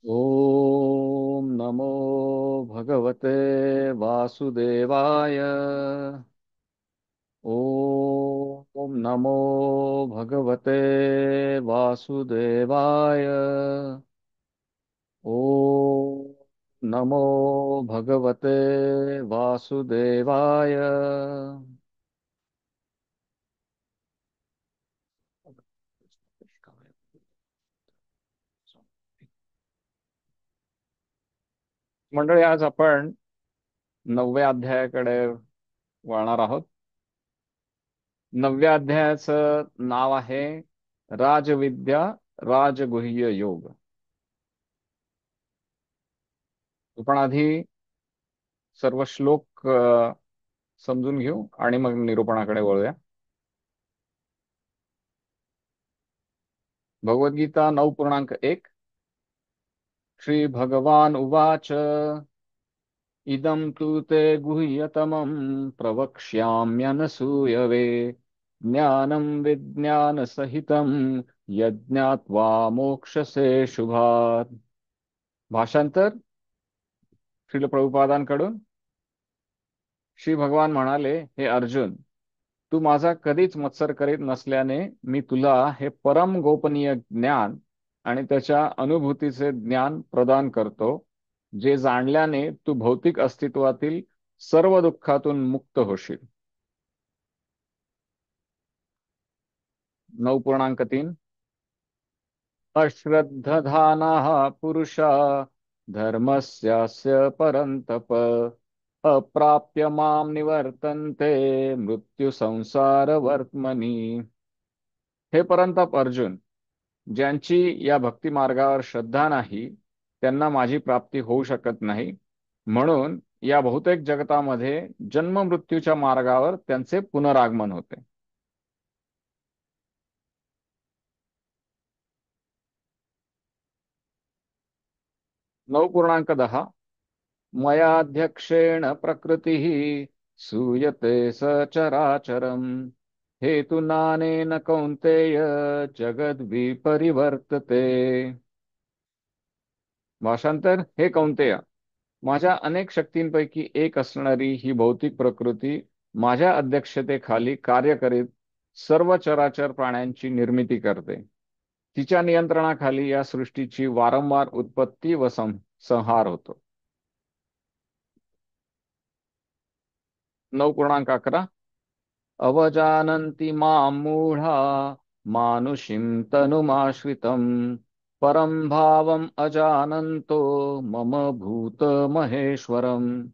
ओम नमो भगवते वासुदेवाय। ओम नमो भगवते वासुदेवाय। ओम नमो भगवते वासुदेवाय। मंडळी, आज आपण 9व्या अध्यायाकडे वळणार आहोत. 9व्या अध्यायाचं नाव आहे राजविद्या राजगुह्य योग. आपण आधी सर्व श्लोक समजून घेऊ आणि मग निरूपणाकडे वळूया. भगवद्गीता 9.1. श्री भगवान उवाच इदं तु ते गुह्यतमं प्रवक्ष्याम्यनसूयवे ज्ञानं विज्ञानसहितं यज्ञात्वा मोक्षसे शुभात्. भाषांतर श्रील प्रभुपादांकडून. श्री भगवान म्हणाले, हे अर्जुन, तू माझा कधीच मत्सर करीत नसल्याने मी तुला हे परम गोपनीय ज्ञान आणि त्याच्या अनुभूतीचे ज्ञान प्रदान करतो, जे जाणल्याने तू भौतिक अस्तित्वातील सर्व दुःखातून मुक्त होशील. 9.3. अश्रद्धधानाः पुरुषा धर्मस्यास्य परन्तप अप्राप्य मां निवर्तन्ते मृत्यू संसार वर्त्मनी. हे परंतप अर्जुन, ज्यांची या भक्ती मार्गावर श्रद्धा नाही त्यांना माझी प्राप्ती होऊ शकत नाही, म्हणून या बहुतेक जगतामध्ये जन्म मृत्यूच्या मार्गावर त्यांचे पुनरागमन होते. नऊ पूर्णांक 10. मयाध्यक्षेण प्रकृतीः सूयते सचराचरम् हेतुनानेन कौन्तेय जगद्विपरिवर्तते. भाषांतर. हे कौंतेय, माझ्या अनेक शक्तींपैकी एक असणारी ही भौतिक प्रकृती माझ्या अध्यक्षतेखाली कार्य करीत सर्व चराचर प्राण्यांची निर्मिती करते. तिच्या नियंत्रणाखाली या सृष्टीची वारंवार उत्पत्ती व संहार होतो. 9.11. अवजानन्ति मां मूढा मानुषीं तनुमाश्रितं परं भावम् अजानन्तो मम भूत महेश्वरम.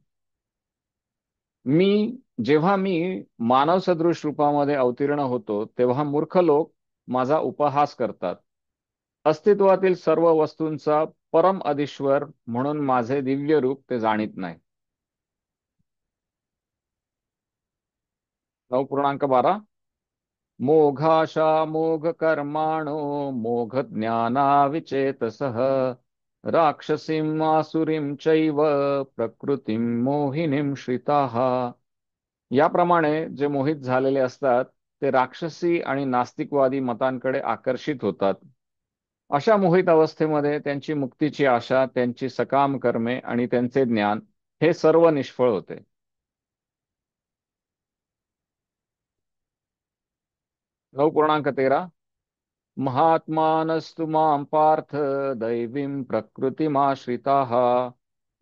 जेव्हा मी मानव सदृश रूपामध्ये अवतीर्ण होतो तेव्हा मूर्ख लोक माझा उपहास करतात. अस्तित्वातील सर्व वस्तूंचा परम अधीश्वर म्हणून माझे दिव्य रूप ते जाणीत नाही. 9.12. मोघाशा मोघ कर्माणो मोघ ज्ञाना विचेतसः राक्षसीं आसुरीं चैव प्रकृतीं मोहिनीं श्रिताः. याप्रमाणे जे मोहित झालेले असतात ते राक्षसी आणि नास्तिकवादी मतांकडे आकर्षित होतात. अशा मोहित अवस्थेमध्ये त्यांची मुक्तीची आशा, त्यांची सकाम कर्मे आणि त्यांचे ज्ञान हे सर्व निष्फळ होते. 9.13. महात्मानस्तु मां पार्थ दैवीं प्रकृतिमाश्रिताः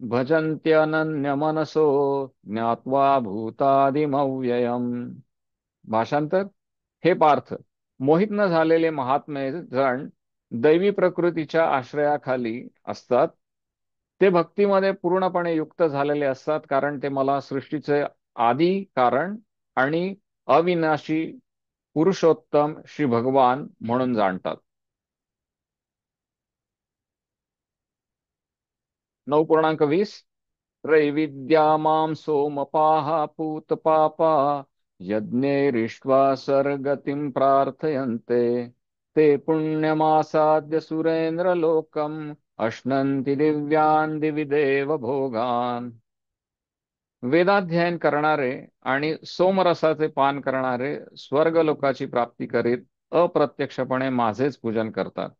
भजन्त्यनन्यमनसो ज्ञात्वा भूतादिमव्ययम्. भाषांतर. हे पार्थ, मोहित न झालेले महात्मे जण दैवी प्रकृतीच्या आश्रयाखाली असतात. ते भक्तीमध्ये पूर्णपणे युक्त झालेले असतात, कारण ते मला सृष्टीचे आदी कारण आणि अविनाशी पुरुषोत्तम श्री भगवान म्हणून जाणतात. 9.20. त्रैविद्या मां सोमपाः पूतपापा यज्ञैरिष्ट्वा स्वर्गतिं प्रार्थयन्ते ते पुण्यमासाद्य सुरेंद्रलोकम् अश्नन्ति दिव्यान् दिवि देव भोगान्. वेदाध्ययन करणारे आणि सोमरसाचे पान करणारे स्वर्गलोकाची प्राप्ती करीत अप्रत्यक्षपणे माझेच पूजन करतात.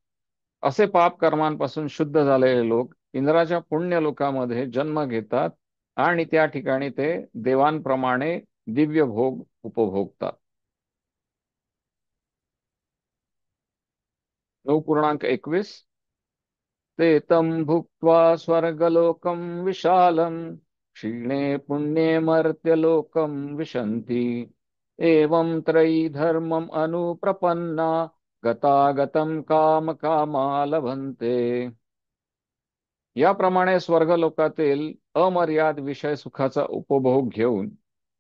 असे पाप कर्मांपासून शुद्ध झालेले लोक इंद्राच्या पुण्य लोकामध्ये जन्म घेतात आणि त्या ठिकाणी ते देवांप्रमाणे दिव्य भोग उपभोगतात. 9:21 ते तं भुक्त्वा स्वर्गलोकं विशालं क्षीणे पुण्ये मर्त्यलोकं विशन्ति एवं त्रयी धर्मम् अनुप्रपन्ना गतागतं कामकामा लभन्ते. याप्रमाणे स्वर्गलोकातील अमर्याद विषय सुखाचा उपभोग घेऊन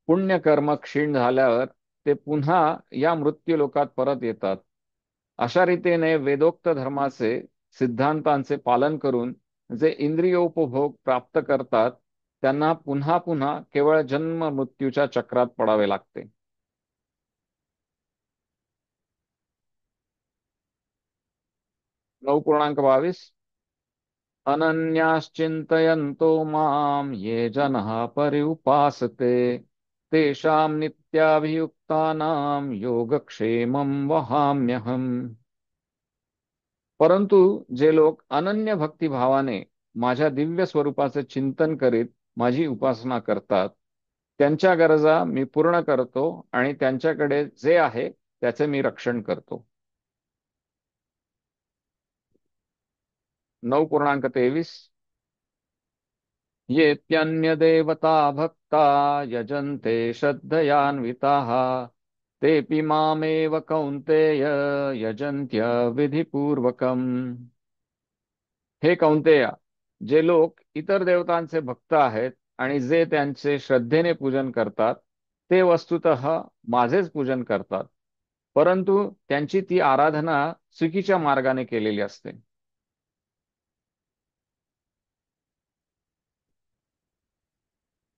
पुण्यकर्म क्षीण झाल्यावर ते पुन्हा या मृत्यूलोकात परत येतात. अशा रीतीने वेदोक्त धर्माचे सिद्धांतांचे पालन करून जे इंद्रियोपभोग प्राप्त करतात त्यांना पुन्हा पुन्हा केवळ जन्म मृत्यूच्या चक्रात पडावे लागते. 9:22 अनन्याश्चिन्तयन्तो मां ये जनाः पर्युपासते तेषां नित्याभियुक्तानां योगक्षेमं वहाम्यहम्. परंतु जे लोक अनन्य भक्तिभावाने माझ्या दिव्य स्वरूपाचे चिंतन करीत माझी उपासना करतात त्यांच्या गरजा मी पूर्ण करतो आणि त्यांच्याकडे जे आहे त्याचे मी रक्षण करतो. 9:23 येऽप्यन्यदेवता भक्ता यजन्ते श्रद्धयान्विताः तेऽपि मामेव कौन्तेय यजन्त्य विधिपूर्वकम्. हे कौंतेया, जे लोक इतर देवतांचे भक्त आहेत आणि जे त्यांचे श्रद्धेने पूजन करतात ते वस्तुतः माझेच पूजन करतात, परंतु त्यांची ती आराधना चुकीच्या मार्गाने केलेली असते.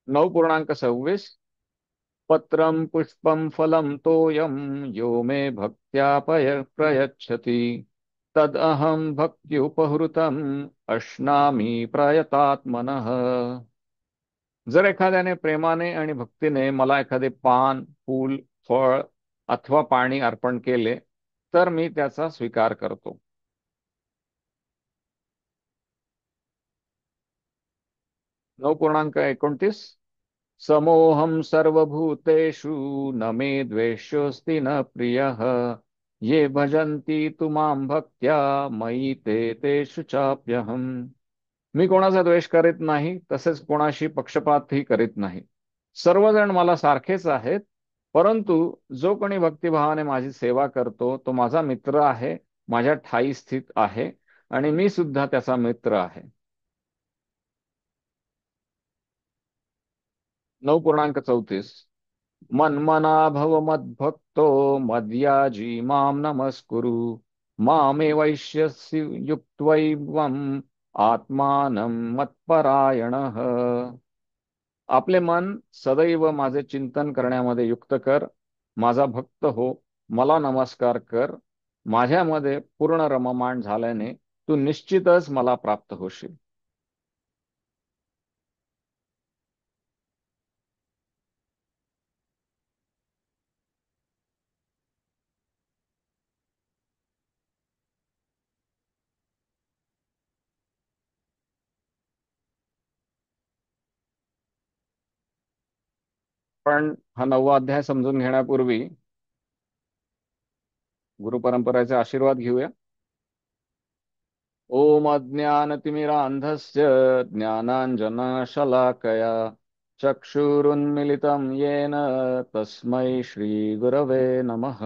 9:26 पत्रं पुष्पं फलं तोयं यो मे भक्त्या प्रयच्छति तदहं भक्त्युपहृतम् अश्नामि प्रयतात्मनः. जर एखाद्याने प्रेमाने आणि भक्तीने मला एखादे पान, फूल, फळ अथवा पाणी अर्पण केले तर मी त्याचा स्वीकार करतो. 9:29 समोहम सर्वभूतेषु न मे द्वेष्योऽस्ति न प्रियः ये भजन्ति तु मां भक्त्या मयि ते तेषु चाप्यहम्. मी कोणाचा द्वेष करीत नाही तसेच कोणाशी पक्षपातही करीत नाही. सर्वजण मला सारखेच आहेत, परंतु जो कोणी भक्तिभावाने माझी सेवा करतो तो माझा मित्र आहे, माझ्या ठायी स्थित आहे आणि मी सुद्धा त्याचा मित्र आहे. 9:34 मन्मना भव मद्भक्तो मद्याजी मां नमस्कुरु मामे वैश्यसि युक्त्वैवम् आत्मानं मत्परायणः. आपले मन सदैव माझे चिंतन करण्यामध्ये युक्त कर, माझा भक्त हो, मला नमस्कार कर. माझ्यामध्ये पूर्ण रममाण झाल्याने तू निश्चितच मला प्राप्त होशील. पण हा 9वा अध्याय समजून घेण्यापूर्वी गुरुपरंपरेचे आशीर्वाद घेऊया. ओम अज्ञानतिमिरान्धस्य ज्ञानाञ्जनशलाकया चक्षुरुन्मिलितं येन तस्मै श्रीगुरवे नमः.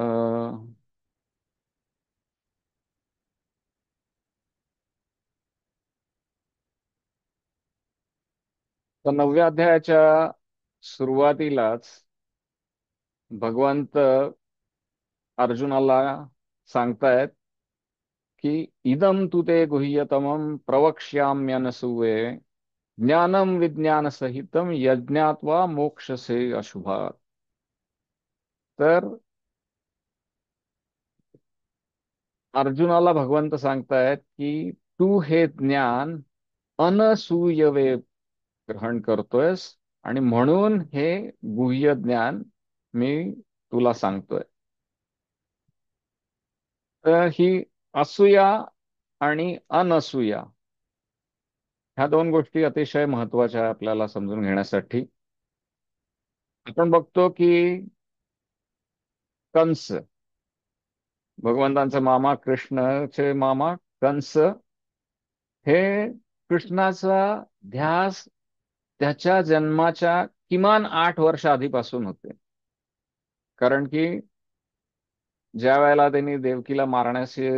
तर 9व्या अध्यायाच्या सुरुवातीलाच भगवंत अर्जुनाला सांगतायत की इदं तु ते गुह्यतमं प्रवक्ष्याम्यनसूये ज्ञानम विज्ञान सहितम यज्ञात्वा मोक्षसे अशुभात. तर अर्जुनाला भगवंत सांगतायत की तू हे ज्ञान अनसूयवे ग्रहण करतोयस आणि म्हणून हे गुह्य ज्ञान मी तुला सांगतोय. तर ही असूया आणि अनसूया, ह्या दोन गोष्टी अतिशय महत्वाच्या आहे आपल्याला समजून घेण्यासाठी. आपण बघतो की कंस, भगवंतांचा मामा, कृष्णाचे मामा कंस, हे कृष्णाचा ध्यास त्याच्या जन्माच्या किमान 8 वर्ष आधीपासून होते. कारण की ज्या वेळेला त्यांनी देवकीला मारण्याचे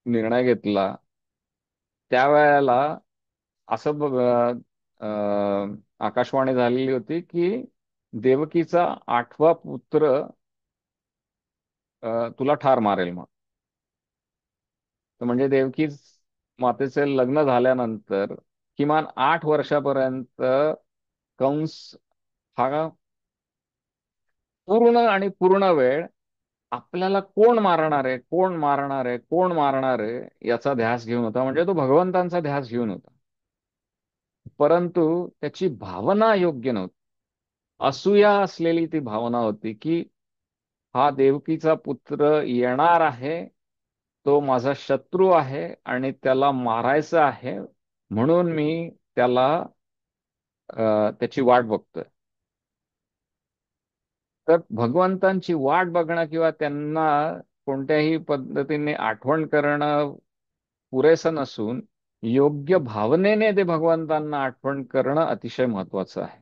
निर्णय घेतला, त्यावेळेला असं आकाशवाणी झालेली होती की देवकीचा 8वा पुत्र तुला ठार मारेल मग. तर म्हणजे देवकी मातेचे लग्न झाल्यानंतर किमान 8 वर्षापर्यंत कंस हा पूर्ण आणि पूर्ण वेळ आपल्याला कोण मारणार आहे, कोण मारणार आहे, कोण मारणार आहे याचा ध्यास घेऊन होता. म्हणजे तो भगवंतांचा ध्यास घेऊन होता, परंतु त्याची भावना योग्य नव्हती. असूया असलेली ती भावना होती की हा देवकीचा पुत्र येणार आहे, तो माझा शत्रू आहे आणि त्याला मारायचं आहे, म्हणून मी त्याला त्याची वाट बघतोय. तर भगवंतांची वाट बघणं किंवा त्यांना कोणत्याही पद्धतीने आठवण करणं पुरेसं नसून योग्य भावनेने ते भगवंतांना आठवण करणं अतिशय महत्वाचं आहे.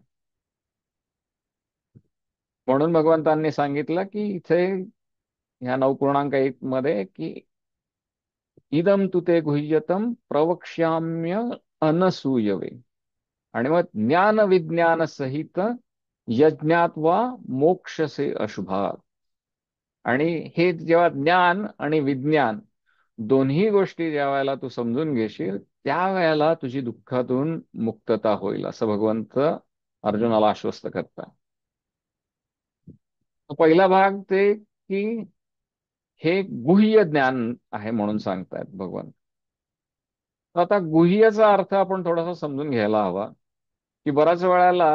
म्हणून भगवंतांनी सांगितलं की इथे ह्या 9.1 मध्ये की इदम तुते गुह्यतम प्रवक्ष्याम्य अनसूयवे. आणि मग ज्ञान विज्ञान सहित यज्ञात्वा मोक्षसे अशुभात. आणि हे जेव्हा ज्ञान आणि विज्ञान दोन्ही गोष्टी ज्या वेळेला तू समजून घेशील, त्यावेळेला तुझी दुःखातून मुक्तता होईल, असं भगवंत अर्जुनाला आश्वस्त करतात. पहिला भाग ते की हे गुह्य ज्ञान आहे म्हणून सांगतायत भगवान. तर आता गुह्यचा अर्थ आपण थोडासा समजून घ्यायला हवा. की बऱ्याच वेळेला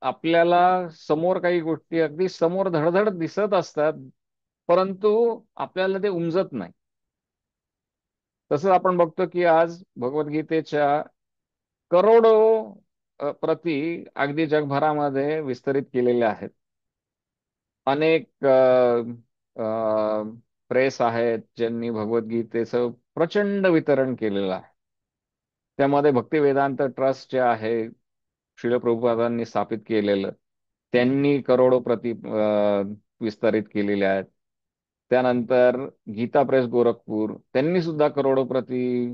आपल्याला समोर काही गोष्टी अगदी समोर धडधड दिसत असतात, परंतु आपल्याला ते उमजत नाही. तसंच आपण बघतो की आज भगवद्गीतेच्या करोडो प्रती अगदी जगभरामध्ये विस्तरित केलेल्या आहेत. अनेक प्रेस आहेत ज्यांनी भगवद्गीतेचं प्रचंड वितरण केलेलं आहे. त्यामध्ये भक्ती वेदांत ट्रस्ट जे आहे, श्रील प्रभुपादांनी स्थापित केलेलं, त्यांनी करोडो प्रती विस्तारित केलेल्या आहेत. त्यानंतर गीता प्रेस गोरखपूर, त्यांनी सुद्धा करोडो प्रती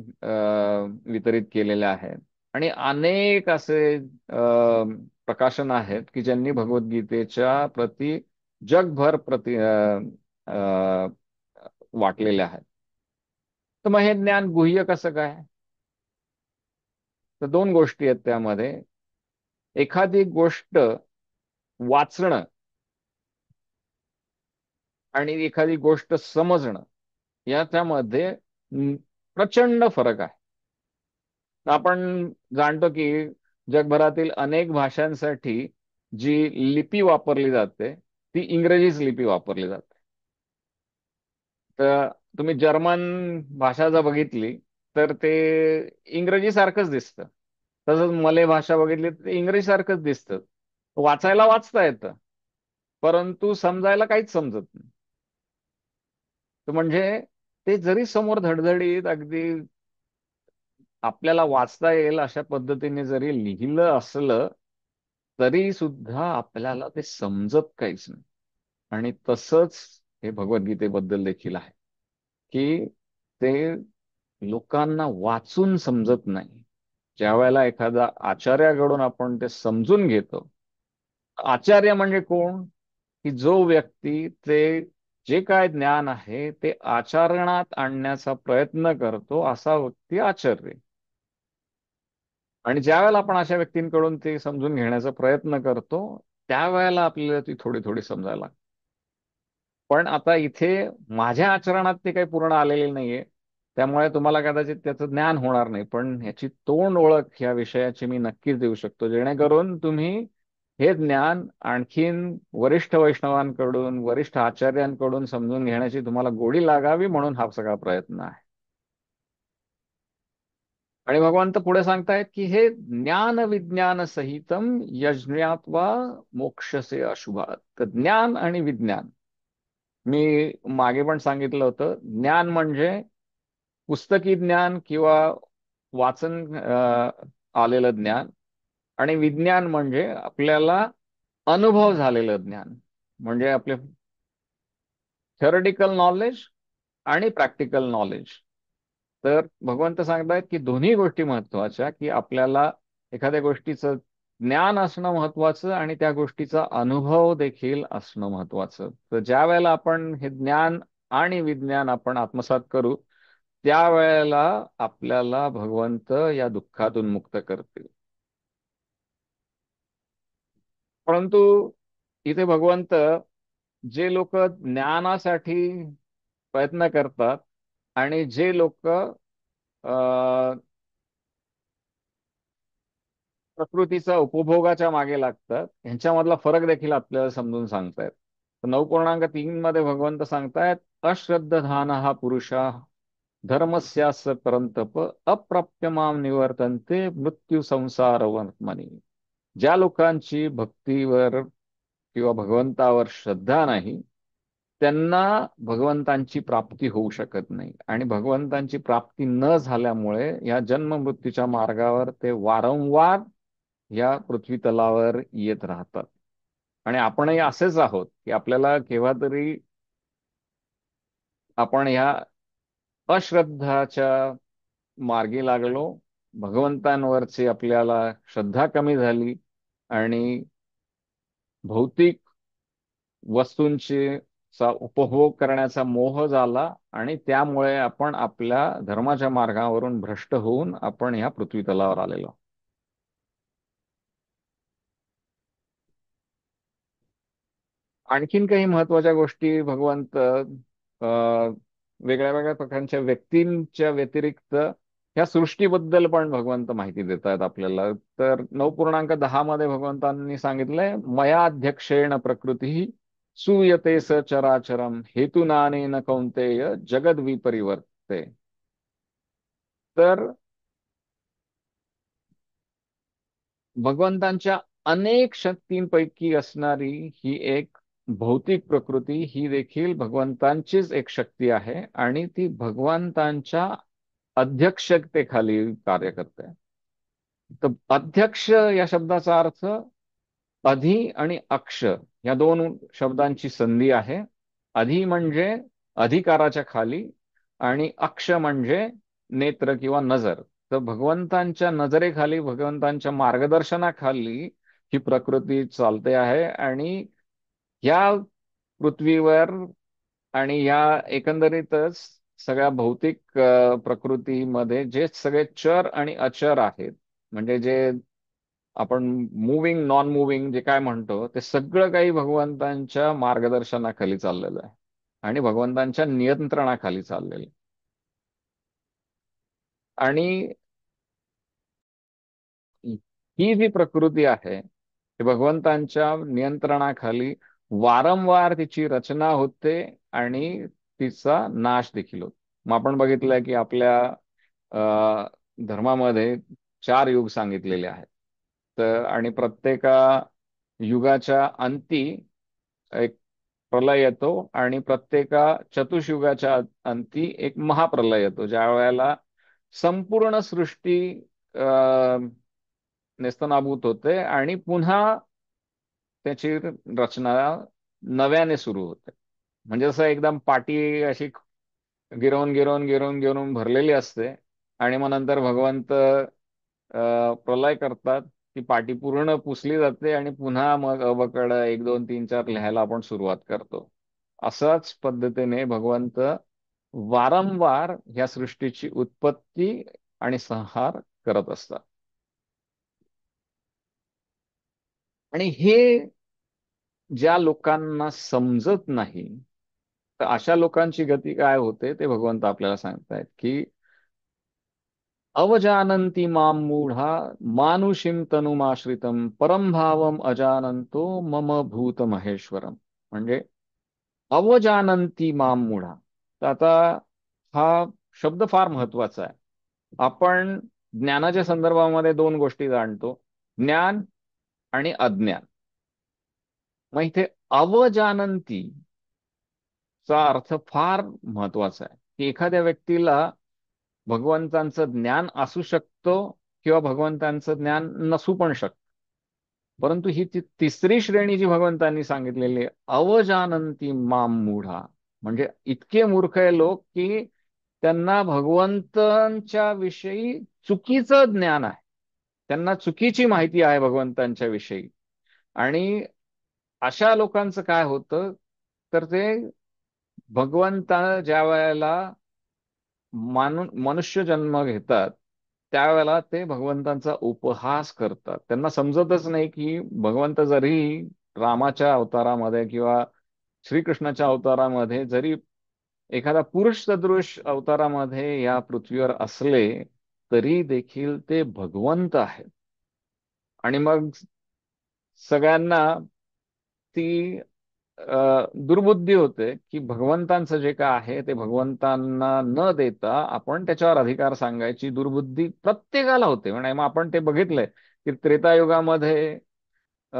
वितरित केलेल्या आहेत. आणि अनेक असे प्रकाशन आहेत की ज्यांनी भगवद्गीतेच्या प्रती जगभर प्रति वाटलेले आहेत. तर मग हे ज्ञान गुह्य कसं काय? तर दोन गोष्टी आहेत त्यामध्ये. एखादी गोष्ट वाचणं आणि एखादी गोष्ट समजणं याच्यामध्ये प्रचंड फरक आहे. आपण जाणतो की जगभरातील अनेक भाषांसाठी जी लिपी वापरली जाते ती इंग्रजीच लिपी वापरली जाते. तर तुम्ही जर्मन भाषा जर बघितली तर ते इंग्रजी सारखंच दिसतं. तसंच मले भाषा बघितली तर ते इंग्रजी सारखंच दिसतं. वाचायला वाचता येतं, परंतु समजायला काहीच समजत नाही. तर म्हणजे ते जरी समोर धडधडीत अगदी आपल्याला वाचता येईल अशा पद्धतीने जरी लिहिलं असलं, तरी सुद्धा आपल्याला ते समजत काहीच नाही. आणि तसंच हे भगवद्गीतेबद्दल देखील आहे की ते लोकांना वाचून समजत नाही. ज्या वेळेला एखादा आचार्याकडून आपण ते समजून घेतो, आचार्य म्हणजे कोण? की जो व्यक्ती ते जे काय ज्ञान आहे ते आचरणात आणण्याचा प्रयत्न करतो, असा व्यक्ती आचार्य. आणि ज्या वेळेला आपण अशा व्यक्तींकडून ते समजून घेण्याचा प्रयत्न करतो, त्यावेळेला आपल्याला ती थोडी थोडी समजायला लागते. पण आता इथे माझ्या आचरणात ते काही पूर्ण आलेले नाहीये, त्यामुळे तुम्हाला कदाचित त्याचं ज्ञान होणार नाही. पण ह्याची तोंड ओळख ह्या विषयाची मी नक्कीच देऊ शकतो, जेणेकरून तुम्ही हे ज्ञान आणखीन वरिष्ठ वैष्णवांकडून, वरिष्ठ आचार्यांकडून समजून घेण्याची तुम्हाला गोडी लागावी म्हणून हा सगळा प्रयत्न आहे. आणि भगवंत पुढे सांगतायत की हे ज्ञान विज्ञान सहितम यज्ञात्वा मोक्षसे अशुभात. तर ज्ञान आणि विज्ञान, मी मागे पण सांगितलं होतं, ज्ञान म्हणजे पुस्तकी ज्ञान किंवा वाचन आलेलं ज्ञान, आणि विज्ञान म्हणजे आपल्याला अनुभव झालेलं ज्ञान, म्हणजे आपले थेरटिकल नॉलेज आणि प्रॅक्टिकल नॉलेज. तर भगवंत सांगतायत की दोन्ही गोष्टी महत्वाच्या, की आपल्याला एखाद्या गोष्टीचं ज्ञान असणं महत्वाचं आणि त्या गोष्टीचा अनुभव देखील असणं महत्वाचं. तर ज्या वेळेला आपण हे ज्ञान आणि विज्ञान आपण आत्मसात करू, त्यावेळेला आपल्याला भगवंत या दुःखातून मुक्त करतील. परंतु इथे भगवंत, जे लोक ज्ञानासाठी प्रयत्न करतात आणि जे लोक प्रकृतीचा उपभोगाच्या मागे लागतात, यांच्यामधला फरक देखील आपल्याला समजून सांगतायत. तर 9.3 मध्ये भगवंत सांगतायत, अश्रद्धान हा पुरुषा धर्मस्यास परंतप अप्राप्य माम निवर्तन्ते मृत्यू संसार वर्त्मनी. ज्या लोकांची भक्तीवर किंवा भगवंतावर श्रद्धा नाही, त्यांना भगवंतांची प्राप्ती होऊ शकत नाही, आणि भगवंतांची प्राप्ती न झाल्यामुळे या जन्म मृत्यूच्या मार्गावर ते वारंवार या पृथ्वी तलावर येत राहतात. आणि आपणही असेच आहोत की आपल्याला केव्हा तरी आपण ह्या अश्रद्धाच्या मार्गी लागलो, भगवंतांवरची आपल्याला श्रद्धा कमी झाली, आणि भौतिक वस्तूंची चा उपभोग करण्याचा मोह झाला, आणि त्यामुळे आपण आपल्या धर्माच्या मार्गावरून भ्रष्ट होऊन आपण ह्या पृथ्वी तलावर आलेलो. आणखीन काही महत्वाच्या गोष्टी भगवंत वेगळ्या वेगळ्या प्रकारच्या व्यक्तींच्या व्यतिरिक्त ह्या सृष्टीबद्दल पण भगवंत माहिती देत आहेत आपल्याला. तर 9.10 मध्ये भगवंतांनी सांगितलंय, मया अध्यक्षेण प्रकृती सूयते स चराचरम हेतुनानेन कौंतेय जगद विपरिवर्ते. तर भगवंतांच्या अनेक शक्तींपैकी असणारी ही एक भौतिक प्रकृती ही देखील भगवंतांचीच एक शक्ती आहे, आणि ती भगवंतांच्या अध्यक्षतेखाली कार्य करते. तर अध्यक्ष या शब्दाचा अर्थ अधि आणि अक्ष या दोन शब्दांची संधी आहे. अधि म्हणजे अधिकाराच्या खाली, आणि अक्ष म्हणजे नेत्र किंवा नजर. तर भगवंतांच्या नजरेखाली, भगवंतांच्या मार्गदर्शनाखाली ही प्रकृती चालते आहे, आणि या पृथ्वीवर आणि या एकंदरीतच सगळ्या भौतिक प्रकृतीमध्ये जे सगळे चर आणि अचर आहेत, म्हणजे जे आपण मुव्हिंग नॉन मुव्हिंग जे काय म्हणतो, ते सगळं काही भगवंतांच्या मार्गदर्शनाखाली चाललेलं आहे आणि भगवंतांच्या नियंत्रणाखाली चाललेलं आहे. आणि ही जी प्रकृती आहे ती भगवंतांच्या नियंत्रणाखाली वारंवार तिची रचना होते आणि तिचा नाश देखील होतो. मग आपण बघितलंय की आपल्या धर्मामध्ये 4 युग सांगितलेले आहेत. तर आणि प्रत्येका युगाच्या अंती एक प्रलय येतो, आणि प्रत्येका चतुष्युगाच्या अंती एक महाप्रलय येतो, ज्या वेळेला संपूर्ण सृष्टी नेस्तनाभूत होते आणि पुन्हा त्याची रचना नव्याने सुरू होते. म्हणजे जसं एकदम पाटी अशी गिरवून भरलेली असते, आणि मग नंतर भगवंत प्रलय करतात, ती पाटी पूर्ण पुसली जाते आणि पुन्हा मग अवकड 1 2 3 4 लिहायला आपण सुरुवात करतो. अशाच पद्धतीने भगवंत वारंवार ह्या सृष्टीची उत्पत्ती आणि संहार करत असतात. आणि हे ज्या लोकांना समजत नाही, तर अशा लोकांची गती काय होते ते भगवंत आपल्याला सांगतायत की अवजानन्ति मां मूढा मानुषीं तनुमाश्रितं परम भावम अजानंतो मम भूत महेश्वरम. म्हणजे अवजानन्ति मां मूढा. तर आता हा शब्द फार महत्वाचा आहे. आपण ज्ञानाच्या संदर्भामध्ये दोन गोष्टी जाणतो, ज्ञान आणि अज्ञान. मग इथे अवजानंती चा अर्थ फार महत्वाचा आहे, की एखाद्या व्यक्तीला भगवंतांचं ज्ञान असू शकतो किंवा भगवंतांचं ज्ञान नसू पण शकतं. परंतु ही ती तिसरी श्रेणी जी भगवंतांनी सांगितलेली आहे, अवजानंती माम मूढा, म्हणजे इतके मूर्ख आहे लोक की त्यांना भगवंतांच्या विषयी चुकीचं ज्ञान आहे. त्यांना चुकीची माहिती आहे भगवंतांच्या विषयी. आणि अशा लोकांचं काय होतं, तर ते भगवंता ज्या वेळेला मनुष्य जन्म घेतात त्यावेळेला ते भगवंतांचा उपहास करतात. त्यांना समजतच नाही की भगवंत जरी रामाच्या अवतारामध्ये किंवा श्रीकृष्णाच्या अवतारामध्ये जरी एखादा पुरुष सदृश अवतारामध्ये या पृथ्वीवर असले तरी देखील ते भगवंत आहेत. आणि मग सगळ्यांना ती दुर्बुद्धी होते की भगवंतांचं जे काय आहे ते भगवंतांना न देता आपण त्याच्यावर अधिकार सांगायची दुर्बुद्धी प्रत्येकाला होते. म्हणजे मग आपण ते बघितलंय की त्रेतायुगामध्ये अ,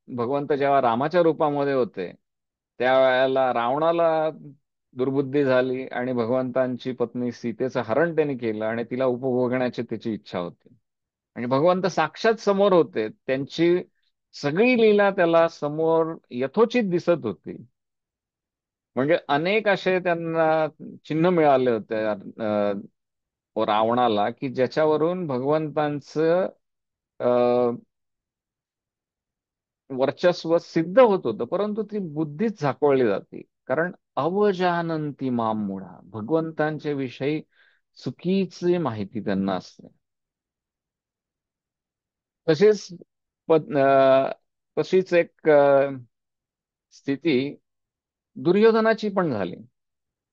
भगवंत जेव्हा रामाच्या रूपामध्ये होते त्यावेळेला रावणाला दुर्बुद्धी झाली आणि भगवंतांची पत्नी सीतेचं हरण त्यांनी केलं आणि तिला उपभोगण्याची त्याची इच्छा होती. आणि भगवंत साक्षात समोर होते, त्यांची सगळी लीला त्याला समोर यथोचित दिसत होती. म्हणजे अनेक असे त्यांना चिन्ह मिळाले होते रावणाला, की ज्याच्यावरून भगवंतांचं अ, वर्चस्व सिद्ध होत होतं. परंतु ती बुद्धीच झाकोळली जाते, कारण अवजानंती माम मूढा, भगवंतांच्या विषयी चुकीची माहिती त्यांना असते. तशीच तशीच एक स्थिती दुर्योधनाची पण झाली,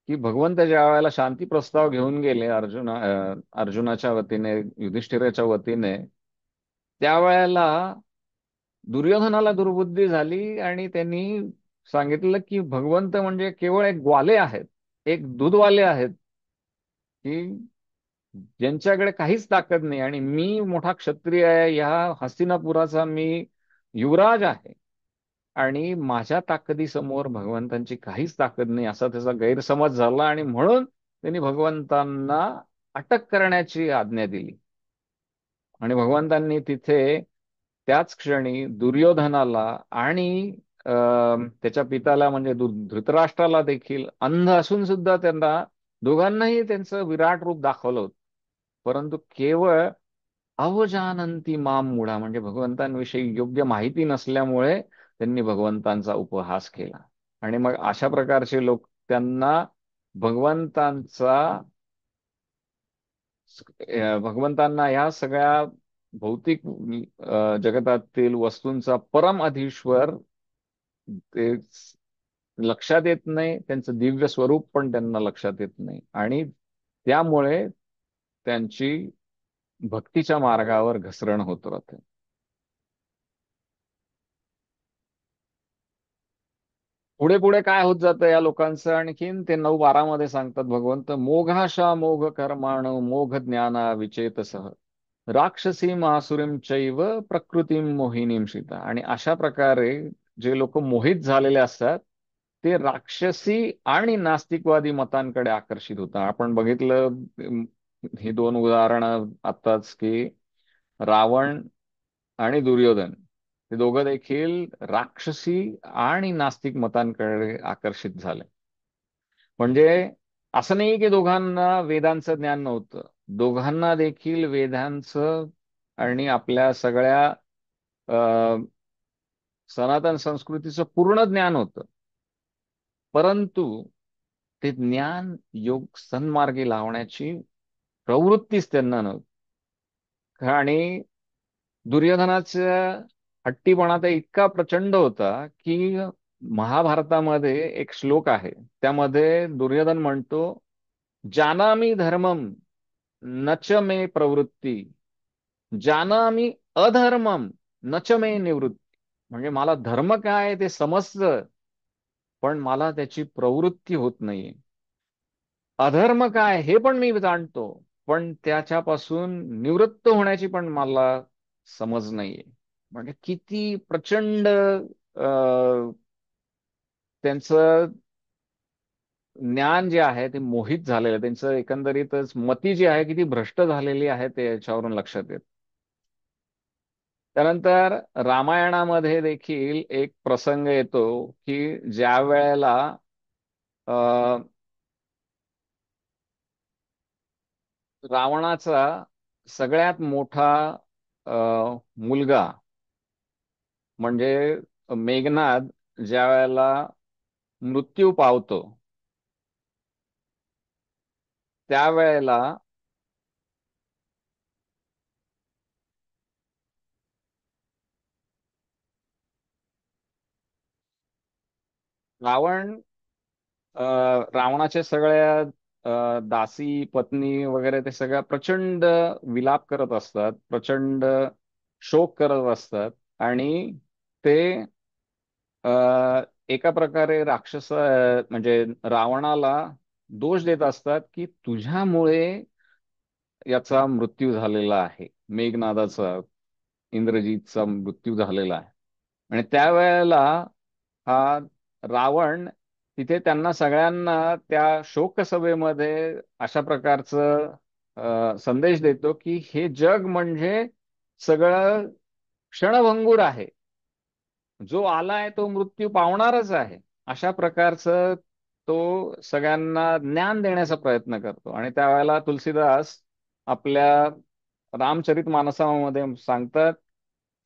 की भगवंत ज्या वेळेला शांती प्रस्ताव घेऊन गेले अर्जुनाच्या वतीने, युधिष्ठिराच्या वतीने, त्यावेळेला दुर्योधनाला दुर्बुद्धी झाली आणि त्यांनी सांगितलं की भगवंत म्हणजे केवळ एक ग्वाले आहेत, एक दूधवाले आहेत, की ज्यांच्याकडे काहीच ताकद नाही. आणि मी मोठा क्षत्रिय आहे, ह्या हस्तिनापुराचा मी युवराज आहे आणि माझ्या ताकदीसमोर भगवंतांची काहीच ताकद नाही, असा त्याचा गैरसमज झाला. आणि म्हणून त्यांनी भगवंतांना अटक करण्याची आज्ञा दिली. आणि भगवंतांनी तिथे त्याच क्षणी दुर्योधनाला आणि त्याच्या पिताला म्हणजे धृतराष्ट्राला देखील, अंध असून सुद्धा त्यांना दोघांनाही त्यांचं विराट रूप दाखवलं होतं. परंतु केवळ अवजानंती माम मुढा, म्हणजे भगवंतांविषयी योग्य माहिती नसल्यामुळे त्यांनी भगवंतांचा उपहास केला. आणि मग अशा प्रकारचे लोक, त्यांना भगवंतांचा भगवंतांना ह्या सगळ्या भौतिक जगतातील वस्तूंचा परम अधीश्वर ते लक्षात येत नाही, त्यांचं दिव्य स्वरूप पण त्यांना लक्षात येत नाही. आणि त्यामुळे त्यांची भक्तीच्या मार्गावर घसरण होत राहते. पुढे पुढे काय होत जातं या लोकांचं, आणखीन ते 9-12 मध्ये सांगतात भगवंत, मोघाशा मोघ कर्माण मोघ ज्ञाना विचेतसः राक्षसीम आसुरीम चैव प्रकृतीम मोहिनीम सीता. आणि अशा प्रकारे जे लोक मोहित झालेले असतात ते राक्षसी आणि नास्तिकवादी मतांकडे आकर्षित होतात. आपण बघितलं ही दोन उदाहरणं आत्ताच, की रावण आणि दुर्योधन हे दोघं देखील राक्षसी आणि नास्तिक मतांकडे आकर्षित झाले. म्हणजे असं नाही की दोघांना वेदांचं ज्ञान नव्हतं, दोघांना देखील वेदांचं आणि आपल्या सगळ्या अ, सनातन संस्कृतीचं पूर्ण ज्ञान होतं. परंतु ते ज्ञान योग सन्मार्गी लावण्याची प्रवृत्तीच त्यांना नव्हती. आणि दुर्योधनाचा हट्टीपणा तर इतका प्रचंड होता की महाभारतामध्ये एक श्लोक आहे, त्यामध्ये दुर्योधन म्हणतो, जानामि धर्मम न च मे प्रवृत्ती जानामि अधर्मम न च मे निवृत्ती. म्हणजे मला धर्म काय आहे ते समजतं, पण मला त्याची प्रवृत्ती होत नाहीये. अधर्म काय हे पण मी जाणतो, पण त्याच्यापासून निवृत्त होण्याची पण मला समज नाहीये. म्हणजे किती प्रचंड त्यांचं ज्ञान जे आहे ते मोहित झालेलं आहे. त्यांचं एकंदरीतच मती जी आहे किती भ्रष्ट झालेली आहे ते याच्यावरून लक्षात येत. त्यानंतर रामायणामध्ये देखील एक प्रसंग येतो की ज्या वेळेला अ, रावणाचा सगळ्यात मोठा अ, मुलगा म्हणजे मेघनाद ज्या वेळेला मृत्यू पावतो, त्यावेळेला रावण अ, रावणाचे सगळ्या दासी पत्नी वगैरे ते सगळ्या प्रचंड विलाप करत असतात, प्रचंड शोक करत असतात. आणि ते अ, एका प्रकारे राक्षस म्हणजे रावणाला दोष देत असतात की तुझ्यामुळे याचा मृत्यू झालेला आहे, मेघनादाचा, इंद्रजीतचा मृत्यू झालेला आहे. आणि त्यावेळेला हा रावण तिथे त्यांना सगळ्यांना त्या शोकसभेमध्ये अशा प्रकारचं संदेश देतो की हे जग म्हणजे सगळं क्षणभंगूर आहे, जो आलाय तो मृत्यू पावणारच आहे. अशा प्रकारचं तो सगळ्यांना ज्ञान देण्याचा प्रयत्न करतो. आणि त्यावेळेला तुलसीदास आपल्या रामचरित मानसामध्ये सांगतात,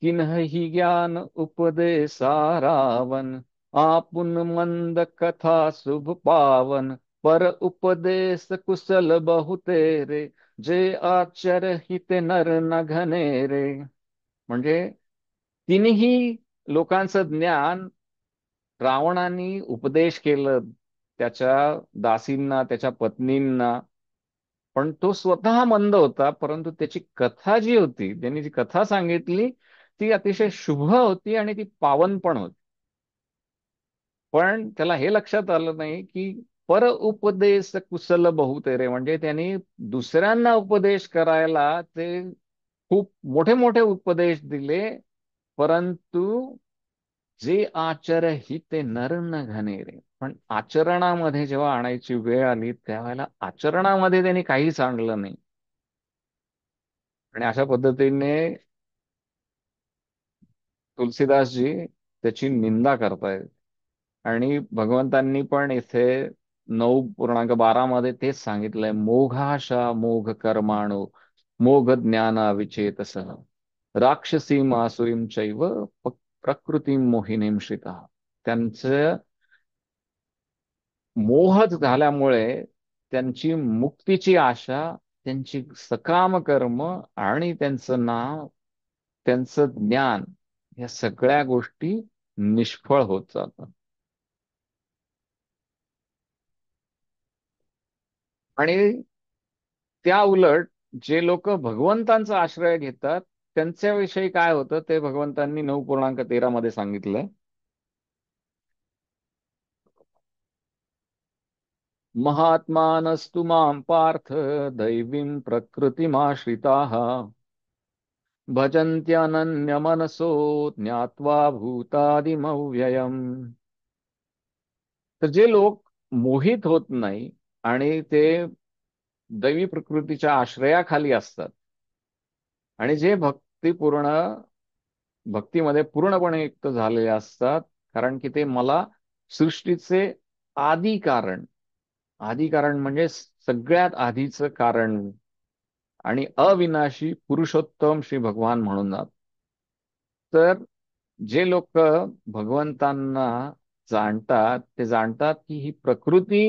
किन्ही ज्ञान उपदेसा रावण आपुन मंद कथा शुभ पावन पर उपदेश कुशल बहुतेरे जे आचरहिते नर न घनेरे. म्हणजे तिन्ही लोकांचं ज्ञान रावणाने उपदेश केलं त्याच्या दासींना, त्याच्या पत्नींना. पण तो स्वतः मंद होता, परंतु त्याची कथा जी होती, त्यांनी जी कथा सांगितली ती अतिशय शुभ होती आणि ती पावन पण होती. पण त्याला हे लक्षात आलं नाही की पर उपदेश कुशल बहुतेरे, म्हणजे त्यांनी दुसऱ्यांना उपदेश करायला ते खूप मोठे मोठे उपदेश दिले, परंतु जे आचर ही ते नर न घाणेरे. पण आचरणामध्ये जेव्हा आणायची वेळ आली त्यावेळेला आचरणामध्ये त्यांनी काहीच आणलं नाही. आणि अशा पद्धतीने तुलसीदासजी त्याची निंदा करतायत. आणि भगवंतांनी पण इथे 9.12 मध्ये तेच सांगितलंय, मोघाशा मोघ कर्माणो मोघ ज्ञाना विचेतसः राक्षसीम आसुरीम चैव प्रकृतीम मोहिनीम श्रिता. त्यांचं मोह झाल्यामुळे त्यांची मुक्तीची आशा, त्यांची सकाम कर्म आणि त्यांचं नाव, त्यांचं ज्ञान, या सगळ्या गोष्टी निष्फळ होत जातात. आणि त्या उलट जे लोक भगवंतांचा आश्रय घेतात त्यांच्याविषयी काय होतं ते भगवंतांनी 9.13 मध्ये सांगितलंय. महात्मानस्तु मां पार्थ दैवीं प्रकृतिमाश्रिताः भजन्त्यनन्यमनसो ज्ञात्वा भूतादिमव्ययम्. तर जे लोक मोहित होत नाही आणि ते दैवी प्रकृतीच्या आश्रयाखाली असतात आणि जे भक्तीमध्ये पूर्णपणे युक्त झालेले असतात, कारण की ते मला सृष्टीचे आदी कारण, आदी कारण म्हणजे सगळ्यात आधीचं कारण आणि अविनाशी पुरुषोत्तम श्री भगवान म्हणून जात. तर जे लोक भगवंतांना जाणतात ते जाणतात की ही प्रकृती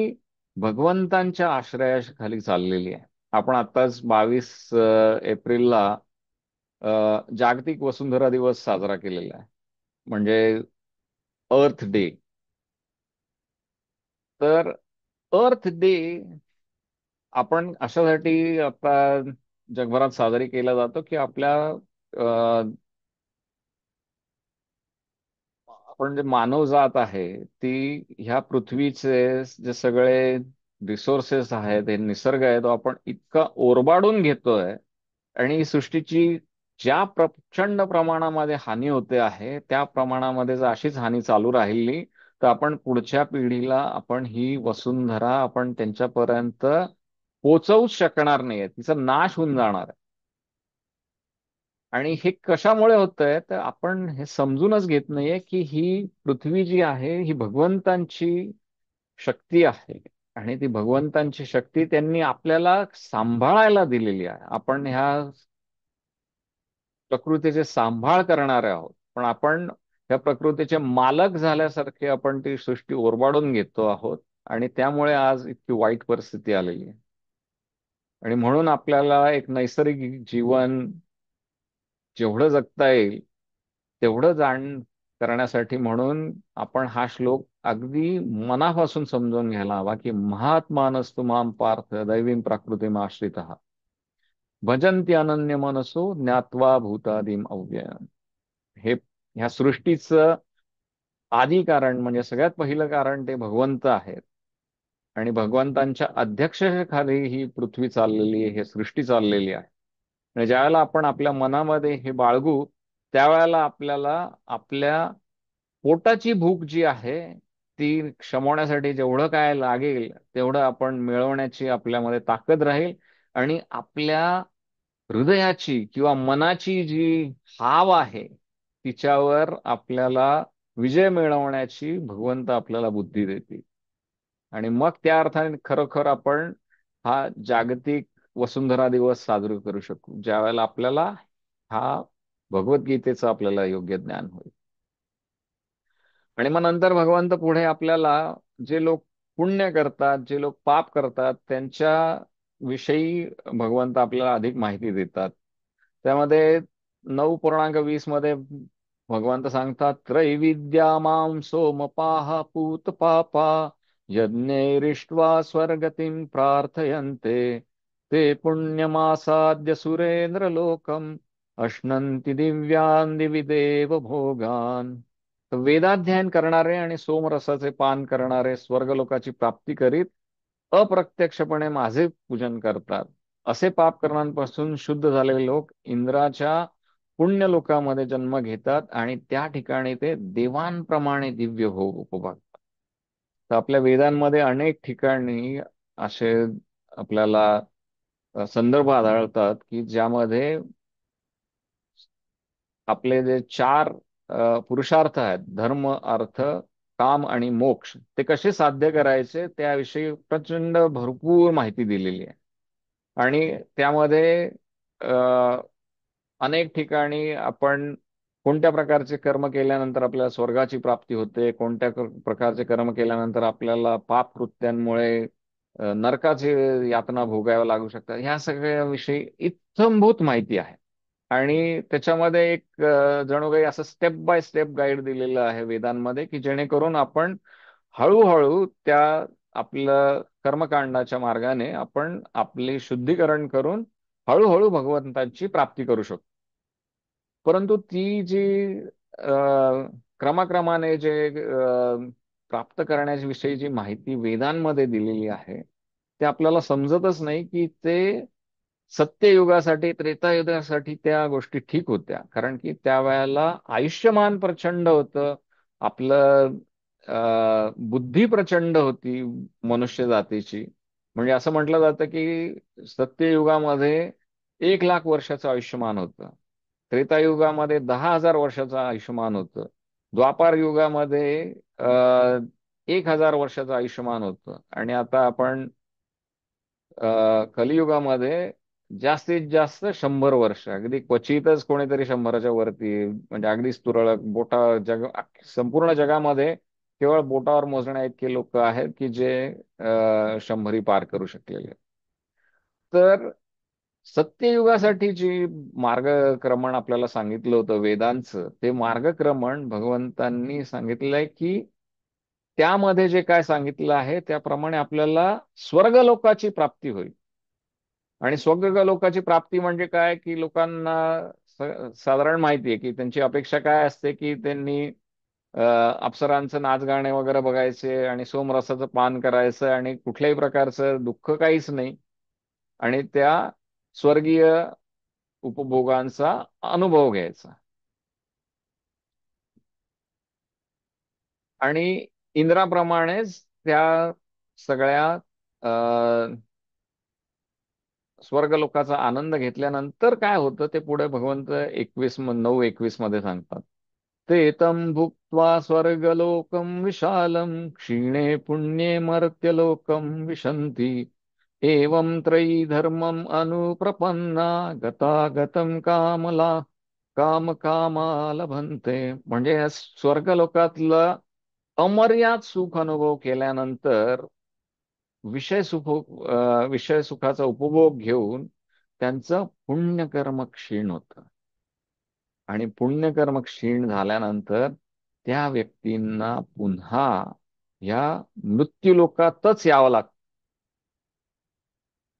भगवंतांच्या आश्रयाखाली चाललेली आहे. आपण आताच 22 एप्रिलला जागतिक वसुंधरा दिवस साजरा केलेला आहे, म्हणजे अर्थ डे. तर अर्थ डे आपण अशासाठी आता जगभरात साजरी केला जातो की आपल्या आपण जे मानवजात आहे ती ह्या पृथ्वीचे जे सगळे रिसोर्सेस आहेत, हे निसर्ग आहे, तो आपण इतका ओरबाडून घेतोय आणि ही सृष्टीची ज्या प्रचंड प्रमाणामध्ये हानी होते आहे त्या प्रमाणामध्ये जर अशीच हानी चालू राहिली तर आपण पुढच्या पिढीला आपण ही वसुंधरा आपण त्यांच्यापर्यंत पोचवूच शकणार नाहीये, तिचा नाश होऊन जाणार आहे. आणि हे कशामुळे होतंय तर आपण हे समजूनच घेत नाहीये की ही पृथ्वी जी आहे ही भगवंतांची शक्ती आहे. आणि ती भगवंतांची शक्ती त्यांनी आपल्याला सांभाळायला दिलेली आहे. आपण ह्या प्रकृतीचे सांभाळ करणारे आहोत, पण आपण ह्या प्रकृतीचे मालक झाल्यासारखे आपण ती सृष्टी ओरबाडून घेतो आहोत. आणि त्यामुळे आज इतकी वाईट परिस्थिती आलेली आहे. आणि म्हणून आपल्याला एक नैसर्गिक जीवन जेवढं जगता येईल तेवढं जाण करण्यासाठी म्हणून आपण हा श्लोक अगदी मनापासून समजून घ्यायला हवा की महात्मानस्तु माम पार्थ दैवीं प्रकृतीम आश्रितः भजन्ति अनन्य मनसो ज्ञात्वा भूतादिम अव्ययम्. हे ह्या सृष्टीचं आदी कारण म्हणजे सगळ्यात पहिलं कारण ते भगवंत आहेत. आणि भगवंतांच्या अध्यक्षतेखाली ही पृथ्वी चाललेली आहे, ही सृष्टी चाललेली आहे. आणि ज्यावेळेला आपण आपल्या मनामध्ये हे बाळगू त्यावेळेला आपल्याला आपल्या पोटाची भूक जी आहे ती क्षमवण्यासाठी जेवढं काय लागेल तेवढं आपण मिळवण्याची आपल्यामध्ये ताकद राहील. आणि आपल्या हृदयाची किंवा मनाची जी हाव आहे तिच्यावर आपल्याला विजय मिळवण्याची भगवंत आपल्याला बुद्धी देतील. आणि मग त्या अर्थाने खरोखर आपण हा जागतिक वसुंधरा दिवस साजरा करू शकू ज्या वेळेला आपल्याला हा भगवद्गीतेचं आपल्याला योग्य ज्ञान होईल. आणि मग नंतर भगवंत पुढे आपल्याला जे लोक पुण्य करतात, जे लोक पाप करतात त्यांच्या विषयी भगवंत आपल्याला अधिक माहिती देतात. त्यामध्ये 9:20 मध्ये भगवंत सांगतात त्रैविद्या मां सोमपाह पूत पापा यज्ञैरिष्ट्वा स्वर्गतिं प्रार्थयन्ते ते पुण्यमासाद्य सुरेंद्र लोकम अश्नन्ति दिव्यान् दिवि देव भोगान. वेदाध्ययन करणारे आणि सोमरसाचे पान करणारे स्वर्गलोकाची प्राप्ती करीत अप्रत्यक्षपणे माझे पूजन करतात असे पापकर्मांपासून शुद्ध झालेले लोक इंद्राच्या पुण्य लोकामध्ये जन्म घेतात आणि त्या ठिकाणी ते देवांप्रमाणे दिव्य भोग उपभोगतात. तर आपल्या वेदांमध्ये अनेक ठिकाणी असे आपल्याला संदर्भ आढळतात की ज्यामध्ये आपले जे चार पुरुषार्थ आहेत धर्म अर्थ काम आणि मोक्ष ते कसे साध्य करायचे त्याविषयी प्रचंड भरपूर माहिती दिलेली आहे. आणि त्यामध्ये अनेक ठिकाणी आपण कोणत्या प्रकारचे कर्म केल्यानंतर आपल्याला स्वर्गाची प्राप्ती होते, कोणत्या प्रकारचे कर्म केल्यानंतर आपल्याला पाप कृत्यांमुळे नरकाची यातना भोगाव्या लागू शकतात, ह्या सगळ्या विषयी इत्थंभूत माहिती आहे. आणि त्याच्यामध्ये एक जणू काही असं स्टेप बाय स्टेप गाईड दिलेलं आहे वेदांमध्ये की जेणेकरून आपण हळूहळू त्या आपलं कर्मकांडाच्या मार्गाने आपण आपले शुद्धीकरण करून हळूहळू भगवंतांची प्राप्ती करू शकतो. परंतु ती जी क्रमाक्रमाने जे प्राप्त करण्याच्या विषयी जी माहिती वेदांमध्ये दिलेली आहे ते आपल्याला समजतच नाही की ते सत्ययुगासाठी त्रेतायुगासाठी त्या गोष्टी ठीक होत्या. कारण की त्यावेळेला आयुष्यमान प्रचंड होतं आपलं, बुद्धी प्रचंड होती मनुष्य जातीची. म्हणजे असं म्हटलं जातं की सत्ययुगामध्ये 1,00,000 वर्षाचं आयुष्यमान होतं, त्रेतायुगामध्ये 10,000 वर्षाचं आयुष्यमान होतं, द्वापार युगामध्ये 1,000 वर्षाचं आयुष्यमान होतं. आणि आता आपण कलियुगामध्ये जास्तीत जास्त 100 वर्ष, अगदी क्वचितच कोणीतरी 100च्या वरती, म्हणजे अगदीच तुरळक संपूर्ण जगामध्ये केवळ बोटावर मोजण्या इतके लोक आहेत की जे 100 पार करू शकलेले आहेत. तर सत्ययुगासाठी जी मार्गक्रमण आपल्याला सांगितलं होतं वेदांचं, ते मार्गक्रमण भगवंतांनी सांगितलंय की त्यामध्ये जे काय सांगितलं आहे त्याप्रमाणे आपल्याला स्वर्गलोकाची प्राप्ती होईल. आणि स्वर्ग लोकाची प्राप्ती म्हणजे काय, की लोकांना साधारण माहिती आहे की त्यांची अपेक्षा काय असते, की त्यांनी अ, अप्सरांचं नाच गाणे वगैरे बघायचे आणि सोमरसाचं पान करायचं आणि कुठल्याही प्रकारचं दुःख काहीच नाही, आणि त्या स्वर्गीय उपभोगांचा अनुभव घ्यायचा. आणि इंद्राप्रमाणेच त्या सगळ्या स्वर्गलोकाचा आनंद घेतल्यानंतर काय होतं ते पुढे भगवंत 9:21 मध्ये सांगतात. ते तं भुक्त्वा स्वर्गलोकं विशालं क्षीणे पुण्ये मर्त्यलोकं विशन्ति एवं त्रयी धर्मम् अनुप्रपन्ना गतागतं कामकामा लभन्ते. म्हणजे या स्वर्गलोकातलं अमर्याद सुख अनुभव केल्यानंतर विषय सुखाचा उपभोग घेऊन त्यांचं पुण्यकर्म क्षीण होतं. आणि पुण्यकर्म क्षीण झाल्यानंतर त्या व्यक्तींना पुन्हा या मृत्यूलोकातच यावं लागतं.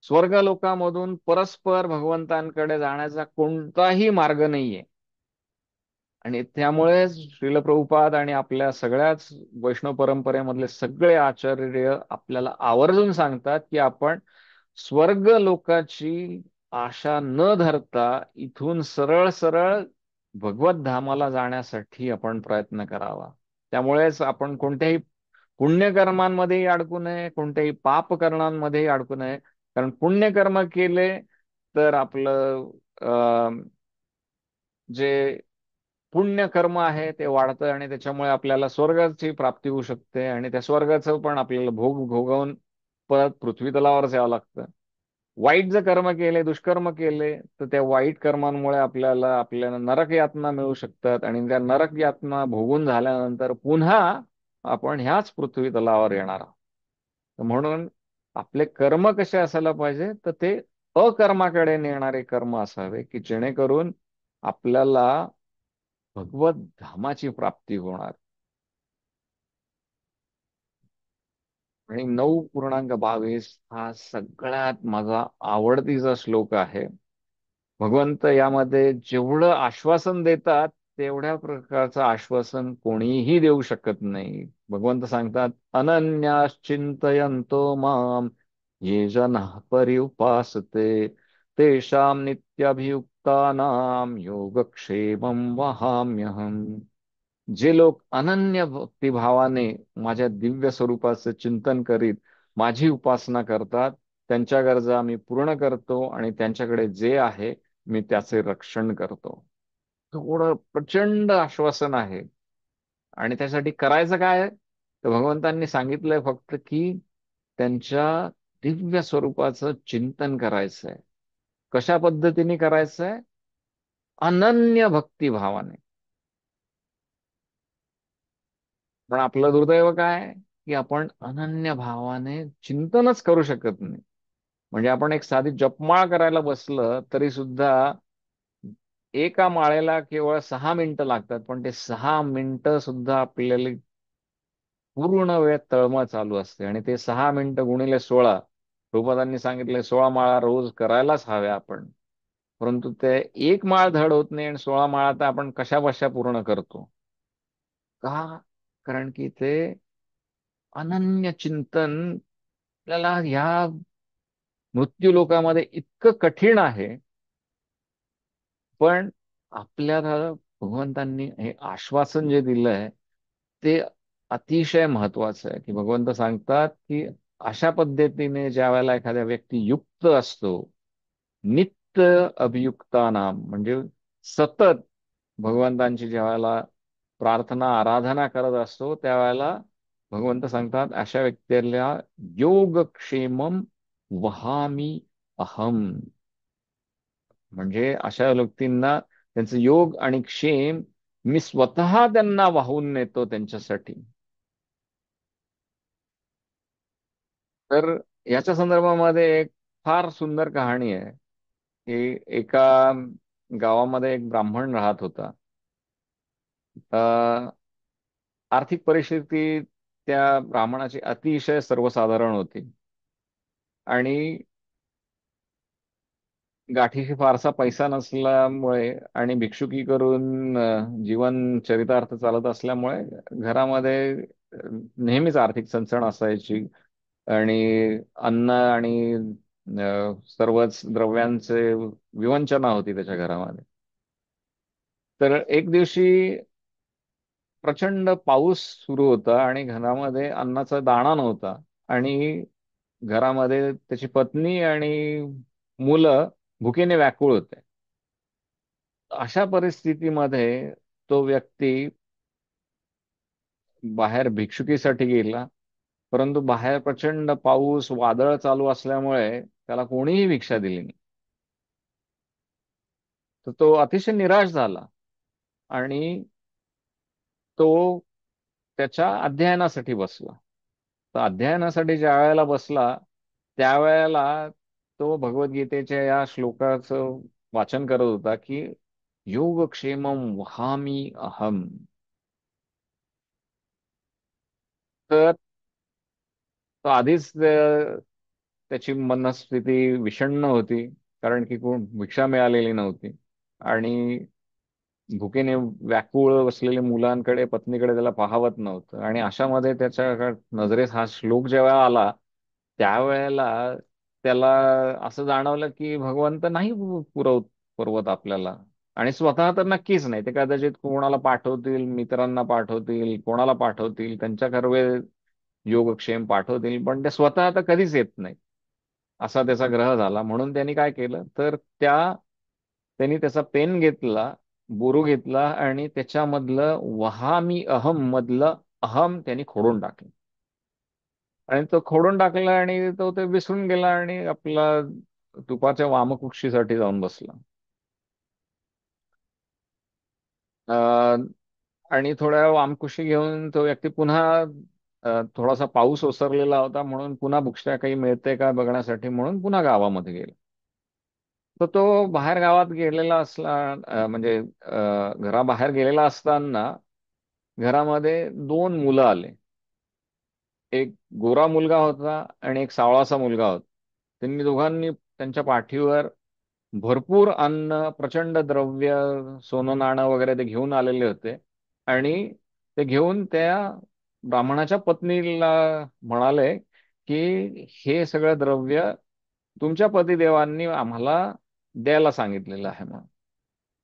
स्वर्गलोकामधून परस्पर भगवंतांकडे जाण्याचा कोणताही मार्ग नाहीये. आणि त्यामुळेच श्रील प्रभुपाद आणि आपल्या सगळ्याच वैष्णव परंपरेमधले सगळे आचार्य आपल्याला आवर्जून सांगतात की आपण स्वर्ग लोकाची आशा न धरता इथून सरळ सरळ भगवत धामाला जाण्यासाठी आपण प्रयत्न करावा. त्यामुळेच आपण कोणत्याही पुण्यकर्मांमध्येही अडकू नये, कोणत्याही पापकर्मांमध्येही अडकू नये. कारण पुण्यकर्म केले तर आपलं जे पुण्यकर्म आहे ते वाढतं आणि त्याच्यामुळे आपल्याला स्वर्गाची प्राप्ती होऊ शकते, आणि त्या स्वर्गाचं पण आपल्याला भोग भोगवून परत पृथ्वी तलावरच यावं लागतं. वाईट जर कर्म केले, दुष्कर्म केले, तर त्या वाईट कर्मांमुळे आपल्याला नरक यातना मिळू शकतात, आणि त्या नरक यातना भोगून झाल्यानंतर पुन्हा आपण ह्याच पृथ्वी तलावर येणार आहोत. तर म्हणून आपले कर्म कसे असायला पाहिजे, तर ते अकर्माकडे नेणारे कर्म असावे, की जेणेकरून आपल्याला भगवत धामाची प्राप्ती होणार. आणि 9:22 हा सगळ्यात माझा आवडतीचा श्लोक आहे. भगवंत यामध्ये जेवढं आश्वासन देतात तेवढ्या प्रकारचं आश्वासन कोणीही देऊ शकत नाही. भगवंत सांगतात, अनन्याश्चिंतयन्तो माम ये जनाः पर्युपासते तेषां नित्यभियुक्तानां योगक्षेमं वहाम्यहम्. जे लोक अनन्य भक्तिभावाने माझ्या दिव्य स्वरूपाचे चिंतन करीत माझी उपासना करतात, त्यांच्या गरजा मी पूर्ण करतो आणि त्यांच्याकडे जे आहे मी त्याचे रक्षण करतो. थोडं प्रचंड आश्वासन आहे. आणि त्यासाठी करायचं काय आहे? तर भगवंतांनी सांगितलंय फक्त की त्यांच्या दिव्य स्वरूपाचं चिंतन करायचंय. कशा पद्धतीने करायचंय? अनन्य भक्तिभावाने. पण आपलं दुर्दैव काय, की आपण अनन्य भावाने चिंतनच करू शकत नाही. म्हणजे आपण एक साधी जपमाळ करायला बसलं तरी सुद्धा एका माळेला केवळ 6 मिनिटं लागतात, पण ते 6 मिनिटं सुद्धा आपल्याला पूर्ण वेळ तळमळ चालू असते. आणि ते 6 मिनिटं गुणिले 16, प्रभुपादांनी सांगितले 16 माळा रोज करायलाच हव्या आपण. परंतु ते एक माळ धड होत नाही, आणि 16 माळा तर आपण कशा बशा पूर्ण करतो. का? कारण की ते अनन्य चिंतन आपल्याला ह्या मृत्यू लोकामध्ये इतकं कठीण आहे. पण आपल्याला भगवंतांनी हे आश्वासन जे दिलंय ते अतिशय महत्वाचं आहे. की भगवंत सांगतात की अशा पद्धतीने ज्या वेळेला एखाद्या व्यक्ती युक्त असतो, नित्य अभियुक्तानाम म्हणजे सतत भगवंतांची ज्या वेळेला प्रार्थना आराधना करत असतो, त्यावेळेला भगवंत सांगतात अशा व्यक्तीला योगक्षेमम वहामी अहम. म्हणजे अशा व्यक्तींना त्यांचं योग आणि क्षेम मी स्वतः त्यांना वाहून नेतो त्यांच्यासाठी. तर याच्या संदर्भामध्ये एक फार सुंदर कहाणी आहे. की एका गावामध्ये एक ब्राह्मण राहत होता. अ, आर्थिक परिस्थिती त्या ब्राह्मणाची अतिशय सर्वसाधारण होती. आणि गाठीशी फारसा पैसा नसल्यामुळे आणि भिक्षुकी करून जीवन चरितार्थ चालत असल्यामुळे घरामध्ये अ, नेहमीच आर्थिक चणचण असायची. आणि अन्न आणि सर्वच द्रव्यांचे विवंचना होती त्याच्या घरामध्ये. तर एक दिवशी प्रचंड पाऊस सुरू होता आणि घरामध्ये अन्नाचा दाणा नव्हता. आणि घरामध्ये त्याची पत्नी आणि मुलं भुकेने व्याकुळ होते. अशा परिस्थितीमध्ये तो व्यक्ती बाहेर भिक्षुकीसाठी गेला. परंतु बाहेर प्रचंड पाऊस वादळ चालू असल्यामुळे त्याला कोणीही भिक्षा दिली नाही. तर तो अतिशय निराश झाला आणि तो त्याच्या अध्ययनासाठी बसला. तर अध्ययनासाठी ज्या वेळेला बसला त्यावेळेला तो भगवद्गीतेच्या या श्लोकाचं वाचन करत होता की योगक्षेमम वहामी अहम. तर तो आधीच त्याची मनस्थिती विषण्ण होती, कारण की कोण भिक्षा मिळालेली नव्हती. आणि भुकेने व्याकुळ बसलेल्या मुलांकडे, पत्नीकडे त्याला पाहावत नव्हतं. आणि अशामध्ये त्याच्या नजरेस हा श्लोक जेव्हा आला त्यावेळेला त्याला असं जाणवलं की भगवंत नाही पुरवत आपल्याला. आणि स्वतः तर नक्कीच नाही, ते कदाचित कोणाला पाठवतील, मित्रांना पाठवतील, कोणाला पाठवतील, त्यांच्या कर्वे योगक्षेम पाठवतील, पण ते स्वतः आता कधीच येत नाही. असा त्याचा ग्रह झाला. म्हणून त्यांनी काय केलं तर त्यांनी त्याचा पेन घेतला, बोरू घेतला आणि त्याच्यामधलं वहामी अहम मधलं अहम त्यांनी खोडून टाकलं. आणि तो खोडून टाकला आणि तो ते विसरून गेला आणि आपला तुपाच्या वामकुक्षीसाठी जाऊन बसला. आणि थोड्या वामकुक्षी घेऊन तो व्यक्ती पुन्हा थोडासा पाऊस ओसरलेला होता म्हणून पुन्हा भिक्षा काही मिळते का बघण्यासाठी म्हणून पुन्हा गावामध्ये गेला. तर तो बाहेर गावात गेलेला असला, म्हणजे घराबाहेर गेलेला असताना घरामध्ये दोन मुलं आले. एक गोरा मुलगा होता आणि एक सावळासा मुलगा होता. त्यांनी दोघांनी त्यांच्या पाठीवर भरपूर अन्न, प्रचंड द्रव्य, सोनं नाणं वगैरे ते घेऊन आलेले होते. आणि ते घेऊन त्या ब्राह्मणाच्या पत्नीला म्हणाले की हे सगळं द्रव्य तुमच्या पतिदेवांनी आम्हाला द्यायला सांगितलेलं आहे म्हणून.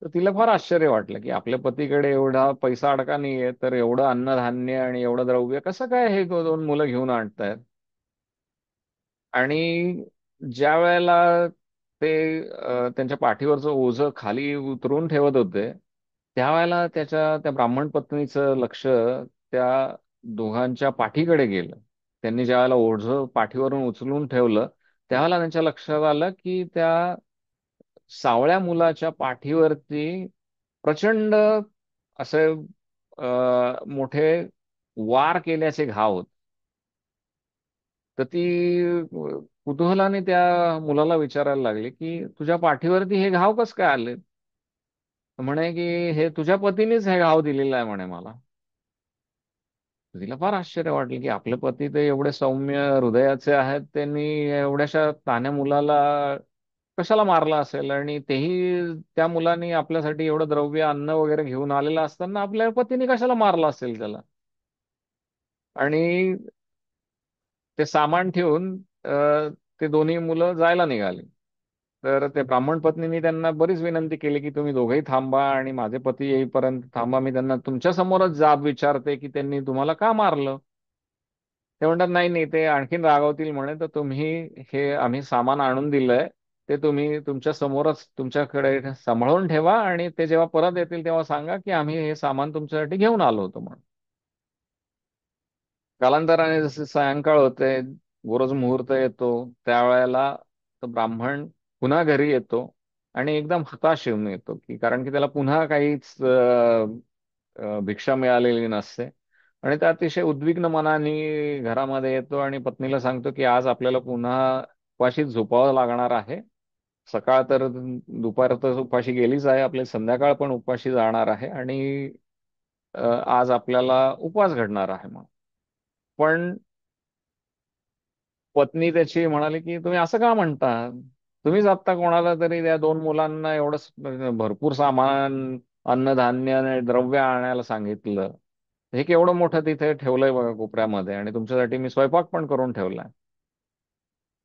तर तिला फार आश्चर्य वाटलं की आपल्या पतीकडे एवढा पैसा अडका नाहीये, तर एवढं अन्नधान्य आणि एवढं द्रव्य कसं काय हे दोन मुलं घेऊन आणतायत. आणि ज्या वेळेला ते त्यांच्या पाठीवरचं ओझं खाली उतरून ठेवत होते त्यावेळेला त्या ब्राह्मण पत्नीचं लक्ष त्या दोघांच्या पाठीकडे गेलं. त्यांनी ज्या वेळेला ओझं पाठीवरून उचलून ठेवलं त्यावेळेला त्यांच्या लक्षात आलं की त्या सावळ्या मुलाच्या पाठीवरती प्रचंड असे मोठे वार केल्याचे घाव होते. तर ती कुतूहलाने त्या मुलाला विचारायला लागली की तुझ्या पाठीवरती हे घाव कस काय आले. म्हणे की हे तुझ्या पतीनेच हे घाव दिलेला आहे म्हणे मला. तिला फार आश्चर्य वाटलं की आपले पती ते एवढे सौम्य हृदयाचे आहेत, त्यांनी एवढ्याशा तान्ह्या मुलाला कशाला मारला असेल. आणि तेही त्या मुलांनी आपल्यासाठी एवढं द्रव्य अन्न वगैरे घेऊन आलेलं असताना आपल्या पतीने कशाला मारला असेल त्याला. आणि ते सामान ठेवून ते दोन्ही मुलं जायला निघाली. तर ते ब्राह्मण पत्नीने त्यांना बरीच विनंती केली की तुम्ही दोघेही थांबा आणि माझे पती येईपर्यंत थांबा, मी त्यांना तुमच्या समोरच जाब विचारते की त्यांनी तुम्हाला का मारलं. ते म्हणतात नाही नाही, ते आणखीन रागावतील म्हणे, तर तुम्ही हे आम्ही सामान आणून दिलंय ते तुम्ही तुमच्या समोरच तुमच्याकडे सांभाळून ठेवा आणि ते जेव्हा परत येतील तेव्हा सांगा की आम्ही हे सामान तुमच्यासाठी घेऊन आलो होतो म्हणून. कालांतराने जसे सायंकाळ होते, गुरज मुहूर्त येतो, त्यावेळेला तो ब्राह्मण पुन्हा घरी येतो आणि एकदम हताश येऊन येतो की कारण की त्याला पुन्हा काहीच भिक्षा मिळालेली नसते. आणि त्या अतिशय उद्विग्न मनाने घरामध्ये येतो आणि पत्नीला सांगतो की आज आपल्याला पुन्हा उपाशीच झोपावं लागणार आहे. सकाळ तर दुपार तर उपाशी गेलीच आहे, आपली संध्याकाळ पण उपाशी जाणार आहे. आणि आज आपल्याला उपवास घडणार आहे म्हणून. पण पत्नी त्याची म्हणाली की तुम्ही असं का म्हणता. तुम्हीच आत्ता कोणाला तरी त्या दोन मुलांना एवढं भरपूर सामान, अन्नधान्य आणि द्रव्य आणायला सांगितलं. हे केवढं मोठं तिथे ठेवलंय बघा कोपऱ्यामध्ये, आणि तुमच्यासाठी मी स्वयंपाक पण करून ठेवलाय.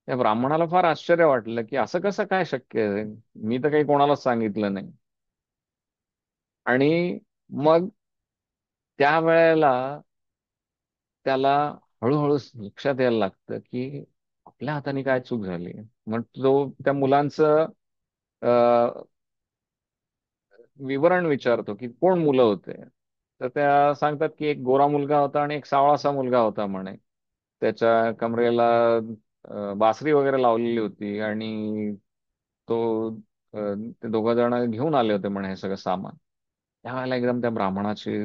त्या ब्राह्मणाला फार आश्चर्य वाटलं की असं कसं काय शक्य आहे, मी तर काही कोणालाच सांगितलं नाही. आणि मग त्या वेळेला त्याला हळूहळू लक्षात यायला लागतं की आपल्या हाताने काय चूक झाली. मग तो त्या मुलांचं विवरण विचारतो की कोण मुलं होते. तर त्या सांगतात की एक गोरा मुलगा होता आणि एक सावळासा मुलगा होता म्हणे. त्याच्या कमरेला बासरी वगैरे लावलेली होती, आणि तो ते दोघं जण घेऊन आले होते म्हणे हे सगळं सामान. त्यावेळेला एकदम त्या ब्राह्मणाची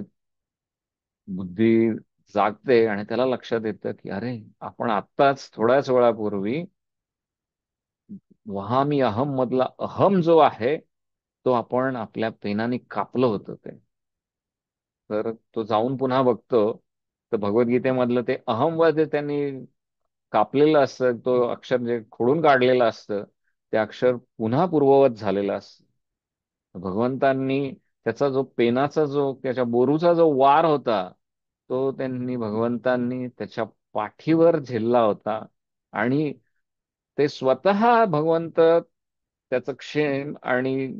बुद्धी जागते आणि त्याला लक्षात येतं की अरे, आपण आत्ताच थोड्याच वेळापूर्वी वहामी अहम मधला अहम जो आहे, तो आपण आपल्या पेनाने कापलं होतं ते. तर तो जाऊन पुन्हा बघतो, तर भगवद्गीतेमधलं ते अहम व त्यांनी कापलेलं असतं, तो अक्षर जे खोडून काढलेलं असतं, ते अक्षर पुन्हा पूर्ववत झालेलं असतं. भगवंतांनी त्याचा जो पेनाचा जो त्याच्या बोरूचा जो वार होता, तो त्यांनी भगवंतांनी त्याच्या पाठीवर झेलला होता. आणि ते स्वतः भगवंत त्याचं क्षेम आणि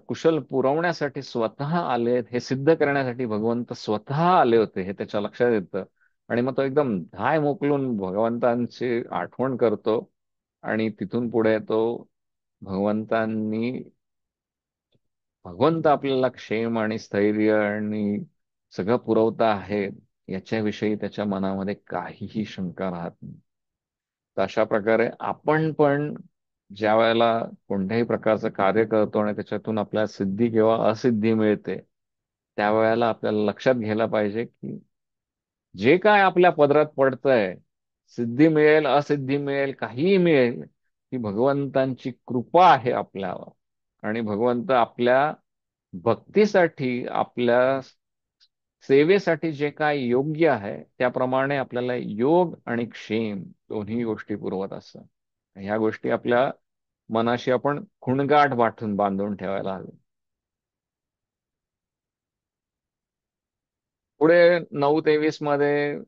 कुशल पुरवण्यासाठी स्वतः आले, हे सिद्ध करण्यासाठी भगवंत स्वतः आले होते, हे त्याच्या लक्षात येतं. आणि मग तो एकदम धाय मोकलून भगवंतांची आठवण करतो. आणि तिथून पुढे तो भगवंतांनी भगवंत आपल्याला क्षेम आणि स्थैर्य आणि सगळं पुरवता आहे, याच्याविषयी त्याच्या मनामध्ये काहीही शंका राहत नाही. तर अशा प्रकारे आपण पण ज्या वेळेला कोणत्याही प्रकारचं कार्य करतो आणि त्याच्यातून आपल्याला सिद्धी किंवा असिद्धी मिळते, त्यावेळेला आपल्याला लक्षात घ्यायला पाहिजे की जे काय आपल्या पदरात पडतंय, सिद्धी मिळेल असिद्धी मिळेल काहीही मिळेल, ही भगवंतांची कृपा आहे आपल्यावर. आणि भगवंत आपल्या भक्तीसाठी, आपल्या सेवेसाठी जे काय योग्य आहे त्याप्रमाणे आपल्याला योग आणि क्षेम दोन्ही गोष्टी पुरवत असतात. ह्या गोष्टी आपल्या मनाशी आपण खुणगाठ वाटून बांधून ठेवायला हवे. पुढे 9:23 मध्ये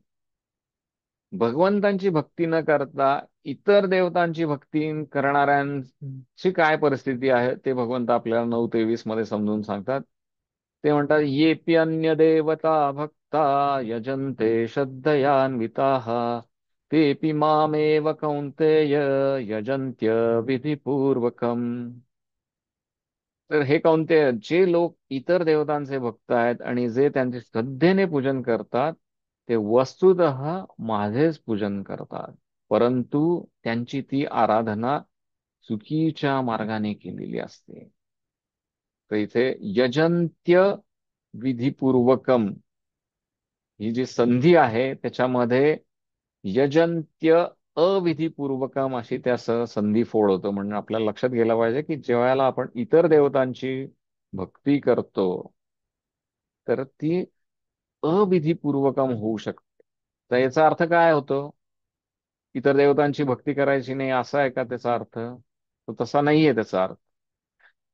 भगवंतांची भक्ती न करता इतर देवतांची भक्ती करणाऱ्यांची काय परिस्थिती आहे, ते भगवंत आपल्याला 9:23 मध्ये समजून सांगतात. ते म्हणतात, येपी अन्य देवता भक्ता यजन्ते श्रद्धयान्विताः तेपि मामेव कौन्तेय यजन्त्य विधिपूर्वकम्. तर हे कौन्तेय, जे लोक इतर देवतांचे भक्त आहेत आणि जे त्यांचे श्रद्धेने पूजन करतात, ते वस्तुतः माझेच पूजन करतात, परंतु त्यांची ती आराधना चुकीच्या मार्गाने केलेली असते. तर इथे यजंत्य विधिपूर्वकम ही जी संधी आहे, त्याच्यामध्ये यजंत्य अविधिपूर्वकम अशी त्या संधी फोड होतो. म्हणून आपल्याला लक्षात गेलं पाहिजे की जेव्हा आपण इतर देवतांची भक्ती करतो, तर ती अविधिपूर्वकम होऊ शकते. तर याचा अर्थ काय होतो? इतर देवतांची भक्ती करायची नाही असा आहे का त्याचा अर्थ? तो तसा नाहीये त्याचा अर्थ.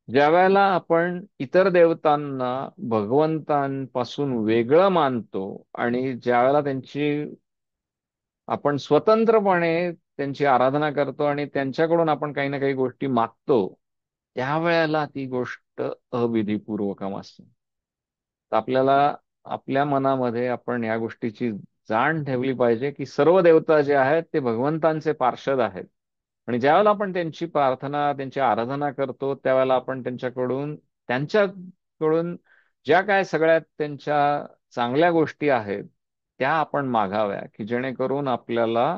ज्या वेळेला आपण इतर देवतांना भगवंतांपासून वेगळं मानतो आणि ज्या वेळेला त्यांची आपण स्वतंत्रपणे त्यांची आराधना करतो आणि त्यांच्याकडून आपण काही ना काही गोष्टी मागतो, त्यावेळेला ती गोष्ट अविधिपूर्वकम असते. तर आपल्याला आपल्या मनामध्ये आपण या गोष्टीची जाण ठेवली पाहिजे की सर्व देवता जे आहेत ते भगवंतांचे पार्षद आहेत. आणि ज्यावेळेला आपण त्यांची प्रार्थना, त्यांची आराधना करतो, त्यावेळेला आपण त्यांच्याकडून ज्या काय सगळ्यात त्यांच्या चांगल्या गोष्टी आहेत, त्या आपण मागाव्या, की जेणेकरून आपल्याला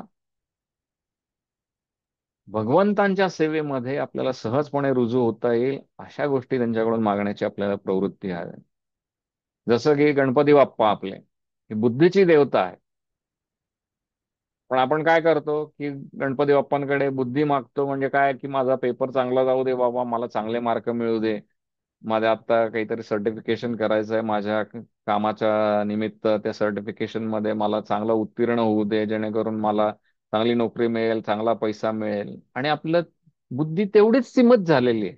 भगवंतांच्या सेवेमध्ये आपल्याला सहजपणे रुजू होता येईल, अशा गोष्टी त्यांच्याकडून मागण्याची आपल्याला प्रवृत्ती आहे. जसं की गणपती बाप्पा आपले, ही बुद्धीची देवता आहे. पण आपण काय करतो की गणपती बाप्पांकडे बुद्धी मागतो, म्हणजे काय की माझा पेपर चांगला जाऊ दे बाबा, मला चांगले मार्क मिळू दे, माझ्या आता काहीतरी सर्टिफिकेशन करायचं आहे माझ्या कामाच्या निमित्त, त्या सर्टिफिकेशन मध्ये मला चांगलं उत्तीर्ण होऊ दे, जेणेकरून मला चांगली नोकरी मिळेल, चांगला पैसा मिळेल. आणि आपलं बुद्धी तेवढीच सीमित झालेली आहे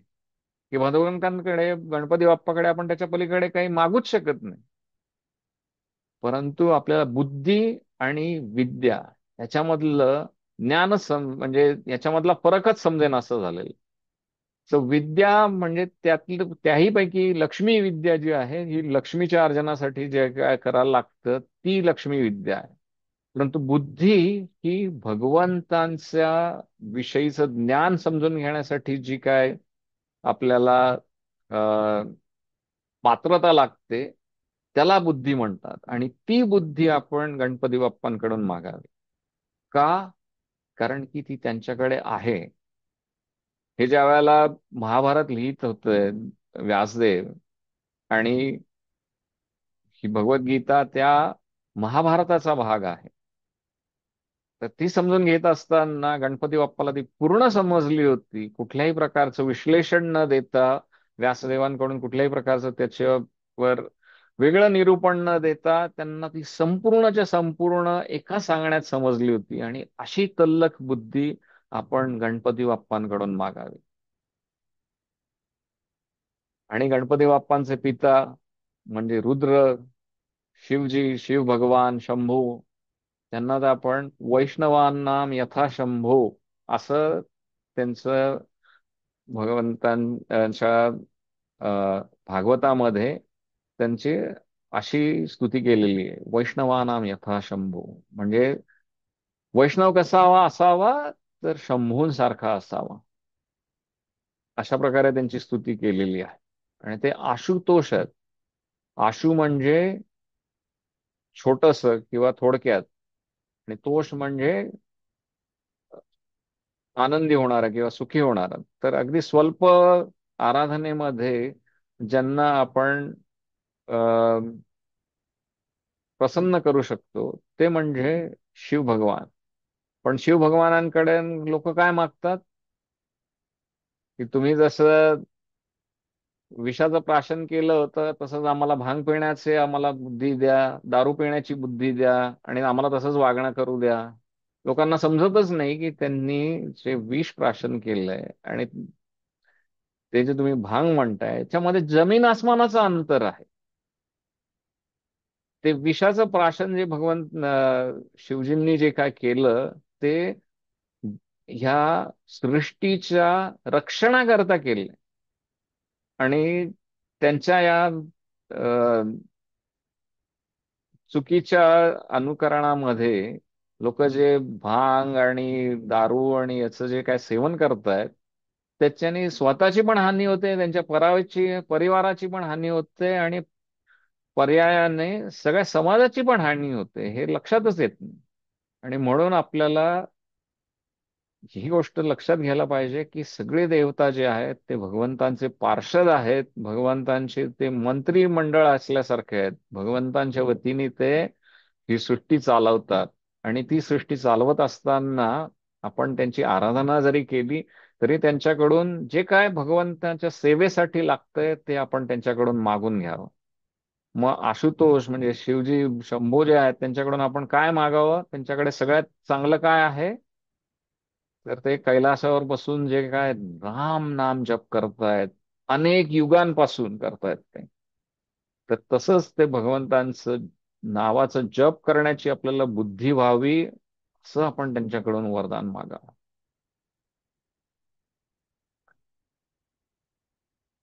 की भगवंतांकडे, गणपती बाप्पाकडे आपण त्याच्या पलीकडे काही मागूच शकत नाही. परंतु आपल्याला बुद्धी आणि विद्या याच्यामधलं म्हणजे याच्यामधला फरकच समजेन असं झालेलं. सो विद्या म्हणजे त्यातली त्याही पैकी लक्ष्मी विद्या जी आहे ही लक्ष्मीच्या अर्जनासाठी जे काय करायला लागतं ती लक्ष्मी विद्या आहे. परंतु बुद्धी ही भगवंतांच्या विषयीचं ज्ञान समजून घेण्यासाठी जी काय आपल्याला पात्रता लागते त्याला बुद्धी म्हणतात, आणि ती बुद्धी आपण गणपती बाप्पांकडून मागावी. का? कारण की ती त्यांच्याकडे आहे. हे ज्या वेळेला महाभारत लिहित होते व्यासदेव, आणि ही भगवद्गीता त्या महाभारताचा भाग आहे, तर ती समजून घेत असताना गणपती बाप्पाला ती पूर्ण समजली होती, कुठल्याही प्रकारचं विश्लेषण न देता, व्यासदेवांकडून कुठल्याही प्रकारचं त्याच्यावर वेगळं निरूपण न देता त्यांना ती संपूर्णच्या संपूर्ण एका सांगण्यात समजली होती. आणि अशी तल्लख बुद्धी आपण गणपती बाप्पांकडून मागावी. आणि गणपती बाप्पांचे पिता म्हणजे रुद्र, शिवजी, शिव भगवान शंभू, त्यांना तर आपण वैष्णवांनाम यथा शंभो असं त्यांचं भगवंतांच्या भागवतामध्ये त्यांची अशी स्तुती केलेली आहे, वैष्णवानाम यथा शंभो. म्हणजे वैष्णव कसा असावा, तर शंभूंसारखा असावा, अशा प्रकारे त्यांची स्तुती केलेली आहे. आणि ते आशुतोष आहेत. आशु म्हणजे छोटस किंवा थोडक्यात, आणि तोष म्हणजे आनंदी होणारा किंवा सुखी होणारा. तर अगदी स्वल्प आराधनेमध्ये ज्यांना आपण अ, प्रसन्न करू शकतो ते म्हणजे शिव भगवान. पण शिव भगवानांकडे लोक काय मागतात की तुम्ही जसं विषाचं प्राशन केलं होतं तसंच आम्हाला भांग पिण्याचे आम्हाला बुद्धी द्या, दारू पिण्याची बुद्धी द्या, आणि आम्हाला तसंच वागणं करू द्या. लोकांना समजतच नाही की त्यांनी जे विष प्राशन केलंय आणि ते जे तुम्ही भांग म्हणताय त्याच्यामध्ये जमीन आसमानाचं अंतर आहे. ते विषाचं प्राशन जे शिवजींनी जे काय केलं ते ह्या सृष्टीच्या रक्षणाकरता केले. आणि त्यांच्या या चुकीच्या अनुकरणामध्ये लोक जे भांग आणि दारू आणि याचं जे काय सेवन करतायत त्याच्याने स्वतःची पण हानी होते, त्यांच्या परिवाराची पण हानी होते, आणि पर्यायाने सगळ्या समाजाची पण हानी होते, हे लक्षातच येत नाही. आणि म्हणून आपल्याला ही गोष्ट लक्षात घ्यायला पाहिजे की सगळे देवता जे आहेत ते भगवंतांचे पार्षद आहेत, भगवंतांचे ते मंत्री मंडळ असल्यासारखे आहेत. भगवंतांच्या वतीने ते ही सृष्टी चालवतात. आणि ती सृष्टी चालवत असताना आपण त्यांची आराधना जरी केली तरी त्यांच्याकडून जे काय भगवंतांच्या सेवेसाठी लागतंय ते आपण त्यांच्याकडून मागून घ्यावं. मग आशुतोष म्हणजे शिवजी शंभू जे आहेत त्यांच्याकडून आपण काय मागावं, त्यांच्याकडे सगळ्यात चांगलं काय आहे, तर ते कैलासावर बसून जे काय राम नाम जप करतायत, अनेक युगांपासून करतायत ते, तर तसंच ते भगवंतांचं नावाचं जप करण्याची आपल्याला बुद्धी व्हावी, असं आपण त्यांच्याकडून वरदान मागावं.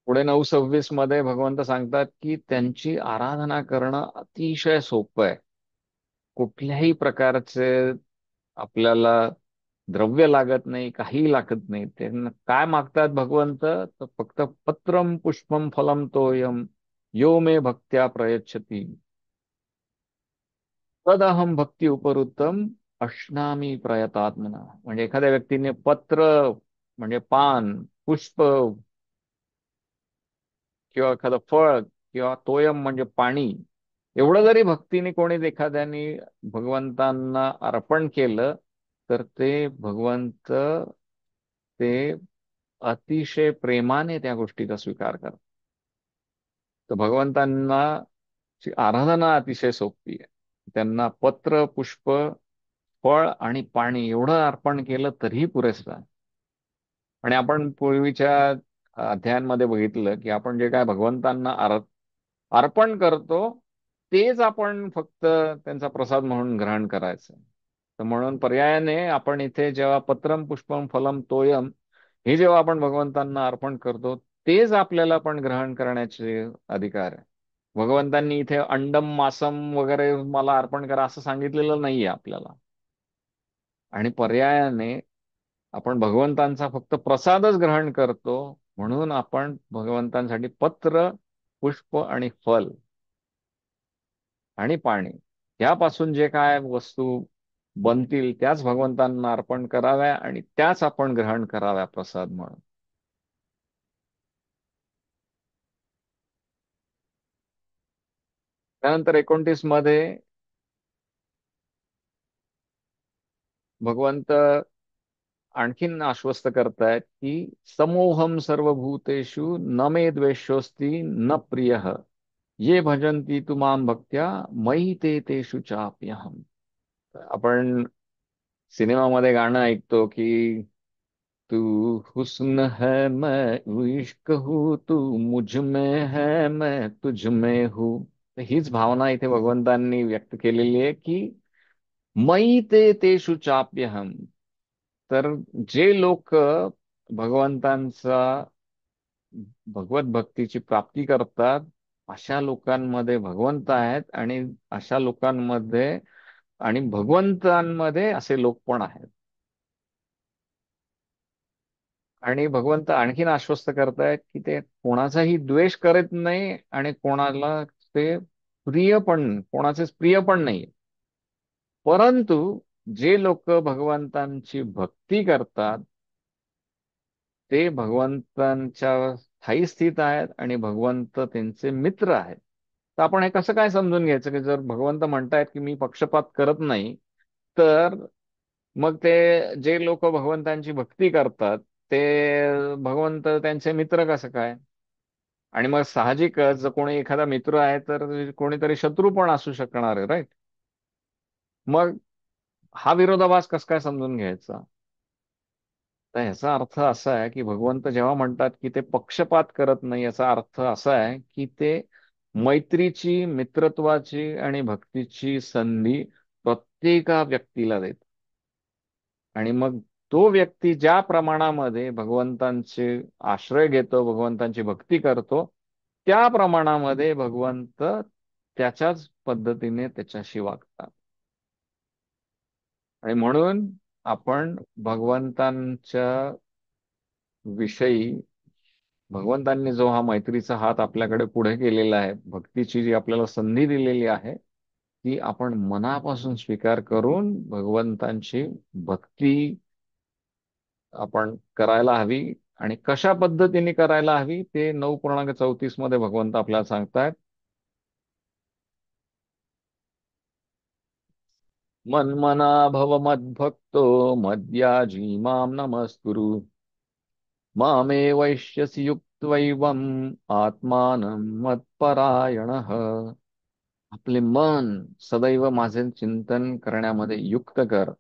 पुढे 9:26 मध्ये भगवंत सांगतात की त्यांची आराधना करणं अतिशय सोपं आहे. कुठल्याही प्रकारचे आपल्याला द्रव्य लागत नाही, काही लागत नाही. त्यांना काय मागतात भगवंत, तर फक्त पत्रम पुष्पम फलम तोयम यो मे भक्त्या प्रयच्छती तदहम भक्ती उपरुत्तम अश्नामी प्रयतात्मना. म्हणजे एखाद्या व्यक्तीने पत्र म्हणजे पान, पुष्प किंवा एखादं फळ किंवा तोयम म्हणजे पाणी, एवढं जरी भक्तीने कोणी एखाद्याने भगवंतांना अर्पण केलं तर ते भगवंत ते अतिशय प्रेमाने त्या गोष्टीचा स्वीकार करतात. तर भगवंतांना ची आराधना अतिशय सोपी आहे. त्यांना पत्र, पुष्प, फळ आणि पाणी एवढं अर्पण केलं तरीही पुरेसं आहे. आणि आपण पूर्वीच्या अध्यायांमध्ये बघितलं की आपण जे काय भगवंतांना अर्पण करतो तेच आपण फक्त त्यांचा प्रसाद म्हणून ग्रहण करायचं. तर म्हणून पर्यायाने आपण इथे जेव्हा पत्रम पुष्पम फलम तोयम हे जेव्हा आपण भगवंतांना अर्पण करतो तेच आपल्याला पण ग्रहण करण्याचे अधिकार आहे. भगवंतांनी इथे अंडम मासम वगैरे मला अर्पण करा असं सांगितलेलं नाहीये आपल्याला. आणि पर्यायाने आपण भगवंतांचा फक्त प्रसादच ग्रहण करतो म्हणून आपण भगवंतांसाठी पत्र, पुष्प आणि फल आणि पाणी यापासून जे काय वस्तू बनतील त्याच भगवंतांना अर्पण कराव्या आणि त्याच आपण ग्रहण कराव्या प्रसाद म्हणून. त्यानंतर 29 मध्ये भगवंत आणखीन आश्वस्त करतायत की समोहम सर्वभूतेषु न मे द्वेष्योस्ति न प्रियः ये भजन्ति तु माम भक्त्या मयि ते तेषु चाप्यहम. आपण सिनेमामध्ये गाणं ऐकतो की तू हुस्न है मैं इश्क हूँ, तू मुझ में है मैं तुझ में हूँ. तर हीच भावना इथे भगवंतांनी व्यक्त केलेली आहे की मयि ते तेषु चाप्यहम. तर जे लोक भगवंतांचा भगवत भक्तीची प्राप्ती करतात अशा लोकांमध्ये भगवंत आहेत आणि अशा लोकांमध्ये आणि भगवंतांमध्ये असे लोक पण आहेत. आणि भगवंत आणखीन आश्वस्त करतायत की ते कोणाचाही द्वेष करत नाही आणि कोणाला ते प्रिय पण कोणाचेच प्रिय पण नाही. परंतु जे लोक भगवंतांची भक्ती करतात ते भगवंतांच्या स्थायी स्थित आहेत आणि भगवंत त्यांचे मित्र आहेत. तर आपण हे कसं काय समजून घ्यायचं की जर भगवंत म्हणतायत की मी पक्षपात करत नाही तर मग ते जे लोक भगवंतांची भक्ती करतात ते भगवंत त्यांचे मित्र कसं काय? आणि मग साहजिकच जर कोणी एखादा मित्र आहे तर कोणीतरी शत्रू पण असू शकणार आहे, राईट? मग हा विरोधाभास कसं काय समजून घ्यायचा? तर ह्याचा अर्थ असा आहे की भगवंत जेव्हा म्हणतात की ते पक्षपात करत नाही याचा अर्थ असा आहे की ते मैत्रीची, मित्रत्वाची आणि भक्तीची संधी प्रत्येका व्यक्तीला देत. आणि मग तो व्यक्ती ज्या प्रमाणामध्ये भगवंतांचे आश्रय घेतो, भगवंतांची भक्ती करतो, त्या प्रमाणामध्ये भगवंत त्याच्याच पद्धतीने त्याच्याशी वागतात. आणि म्हणून आपण भगवंतांच्या विषयी भगवंतांनी जो हा मैत्रीचा हात आपल्याकडे पुढे केलेला आहे, भक्तीची जी आपल्याला संधी दिलेली आहे, ती आपण मनापासून स्वीकार करून भगवंतांची भक्ती आपण करायला हवी. आणि कशा पद्धतीने करायला हवी ते 9:34 मध्ये भगवंत आपल्याला सांगतायत. मन्मना भव मद्भक्तो मद्याजी माम नमस्कुरु मामे वैश्यसि युक्त्वैवम् आत्मानं मत्परायणः. आपले मन सदैव माझे चिंतन करण्यामध्ये युक्त कर,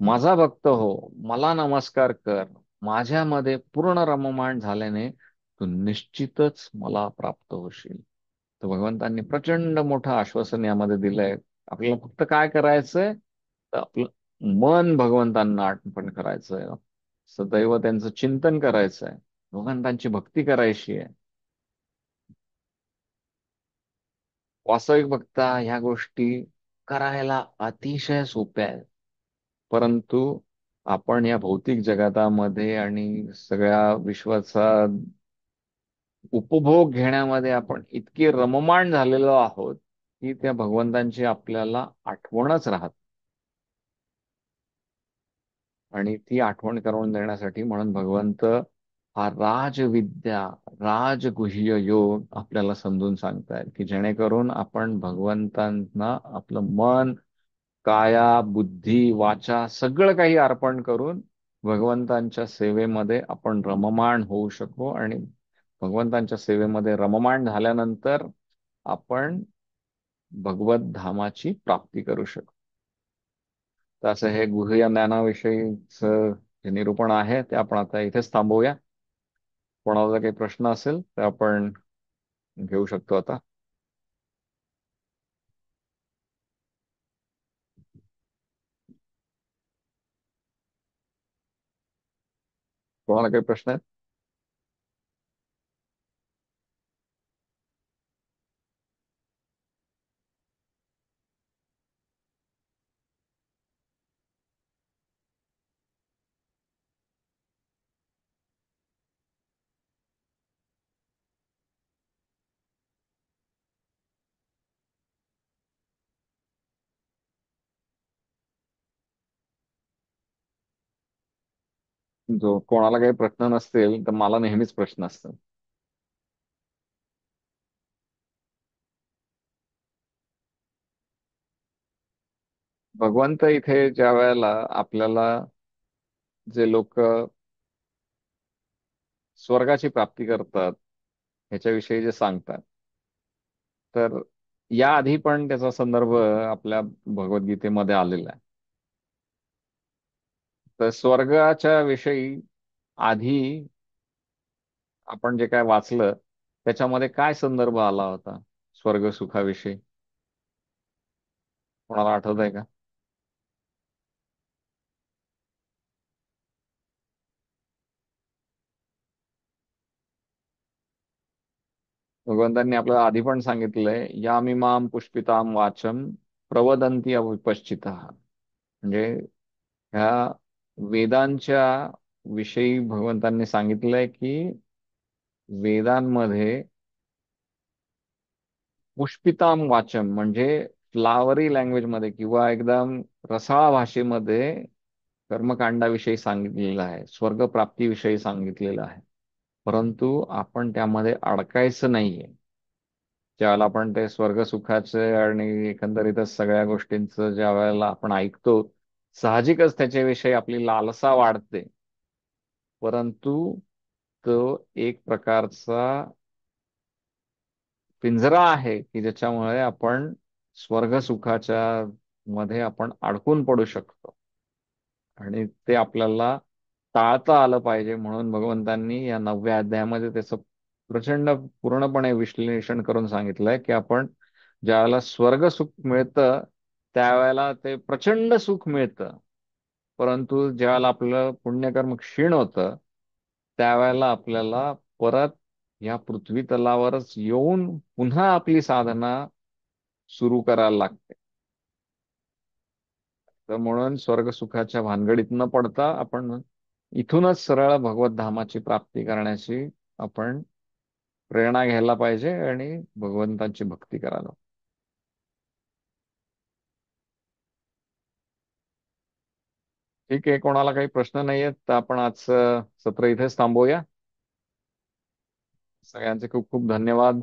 माझा भक्त हो, मला नमस्कार कर. माझ्यामध्ये पूर्ण रममाण झाल्याने तू निश्चितच मला प्राप्त होशील. तर भगवंतांनी प्रचंड मोठं आश्वासन यामध्ये दिलंय. आपल्याला फक्त काय करायचंय तर आपलं मन भगवंतांना अर्पण करायचंय, सदैव त्यांचं चिंतन करायचंय, भगवंतांची भक्ती करायची आहे. वास्तविक बघता ह्या गोष्टी करायला अतिशय सोप्या आहेत. परंतु आपण या भौतिक जगतामध्ये आणि सगळ्या विश्वाचा उपभोग घेण्यामध्ये आपण इतके रममाण झालेलो आहोत की त्या भगवंतांची आपल्याला आठवणच राहत. आणि ती आठवण करून देण्यासाठी म्हणून भगवंत हा राजविद्या, राजगुह्य योग आपल्याला समजून सांगतायत की जेणेकरून आपण भगवंतांना आपलं मन, काया, बुद्धी, वाचा सगळं काही अर्पण करून भगवंतांच्या सेवेमध्ये आपण रममाण होऊ शकू. आणि भगवंतांच्या सेवेमध्ये रममाण झाल्यानंतर आपण भगवत धामाची प्राप्ती करू शकतो. तर असं हे गुह्य ज्ञानाविषयीच जे निरूपण आहे ते आपण आता इथेच थांबवूया. कोणाला जर काही प्रश्न असेल तर आपण घेऊ शकतो आता. कोणाला काही प्रश्न आहेत? जो कोणाला काही प्रश्न नसतील तर मला नेहमीच प्रश्न असतात. भगवंत इथे ज्या वेळेला आपल्याला जे लोक स्वर्गाची प्राप्ती करतात ह्याच्याविषयी जे सांगतात, तर याआधी पण त्याचा संदर्भ आपल्या भगवद्गीतेमध्ये आलेला आहे. तर स्वर्गाच्या विषयी आधी आपण जे काय वाचलं त्याच्यामध्ये काय संदर्भ आला होता स्वर्ग सुखाविषयी? कोणाला आठवत आहे का? भगवंतांनी आपल्याला आधी पण सांगितलंय, यामिमाम पुष्पिताम वाचम प्रवदंती अविपश्चिता. म्हणजे ह्या वेदांच्या विषयी भगवंतांनी सांगितलंय की वेदांमध्ये पुष्पिताम वाचन म्हणजे फ्लावरी लँग्वेज मध्ये किंवा एकदम रसाळ भाषेमध्ये कर्मकांडाविषयी सांगितलेलं आहे, स्वर्गप्राप्तीविषयी सांगितलेलं आहे. परंतु आपण त्यामध्ये अडकायचं नाहीये. ज्यावेळेला आपण ते स्वर्ग सुखाचे आणि एकंदरीतच सगळ्या गोष्टींचं ज्या वेळेला आपण ऐकतो, साहजिकच त्याच्याविषयी आपली लालसा वाढते. परंतु तो एक प्रकारचा पिंजरा आहे की ज्याच्यामुळे आपण स्वर्ग सुखाच्या मध्ये आपण अडकून पडू शकतो, आणि ते आपल्याला टाळता आलं पाहिजे. म्हणून भगवंतांनी या 9व्या अध्यायामध्ये त्याचं प्रचंड पूर्णपणे विश्लेषण करून सांगितलंय की आपण ज्यावेळेला स्वर्ग सुख मिळतं त्यावेळेला ते प्रचंड सुख मिळतं, परंतु ज्यावेळेला आपलं पुण्यकर्म क्षीण होतं त्यावेळेला आपल्याला परत या पृथ्वी तलावरच येऊन पुन्हा आपली साधना सुरू करायला लागते. तर म्हणून स्वर्ग सुखाच्या भानगडीत न पडता आपण इथूनच सरळ भगवत धामाची प्राप्ती करण्याची आपण प्रेरणा घ्यायला पाहिजे आणि भगवंतांची भक्ती करायला. ठीक आहे, कोणाला काही प्रश्न नाही आहेत तर आपण आजचं सत्र इथेच थांबवूया. सगळ्यांचे खूप खूप धन्यवाद.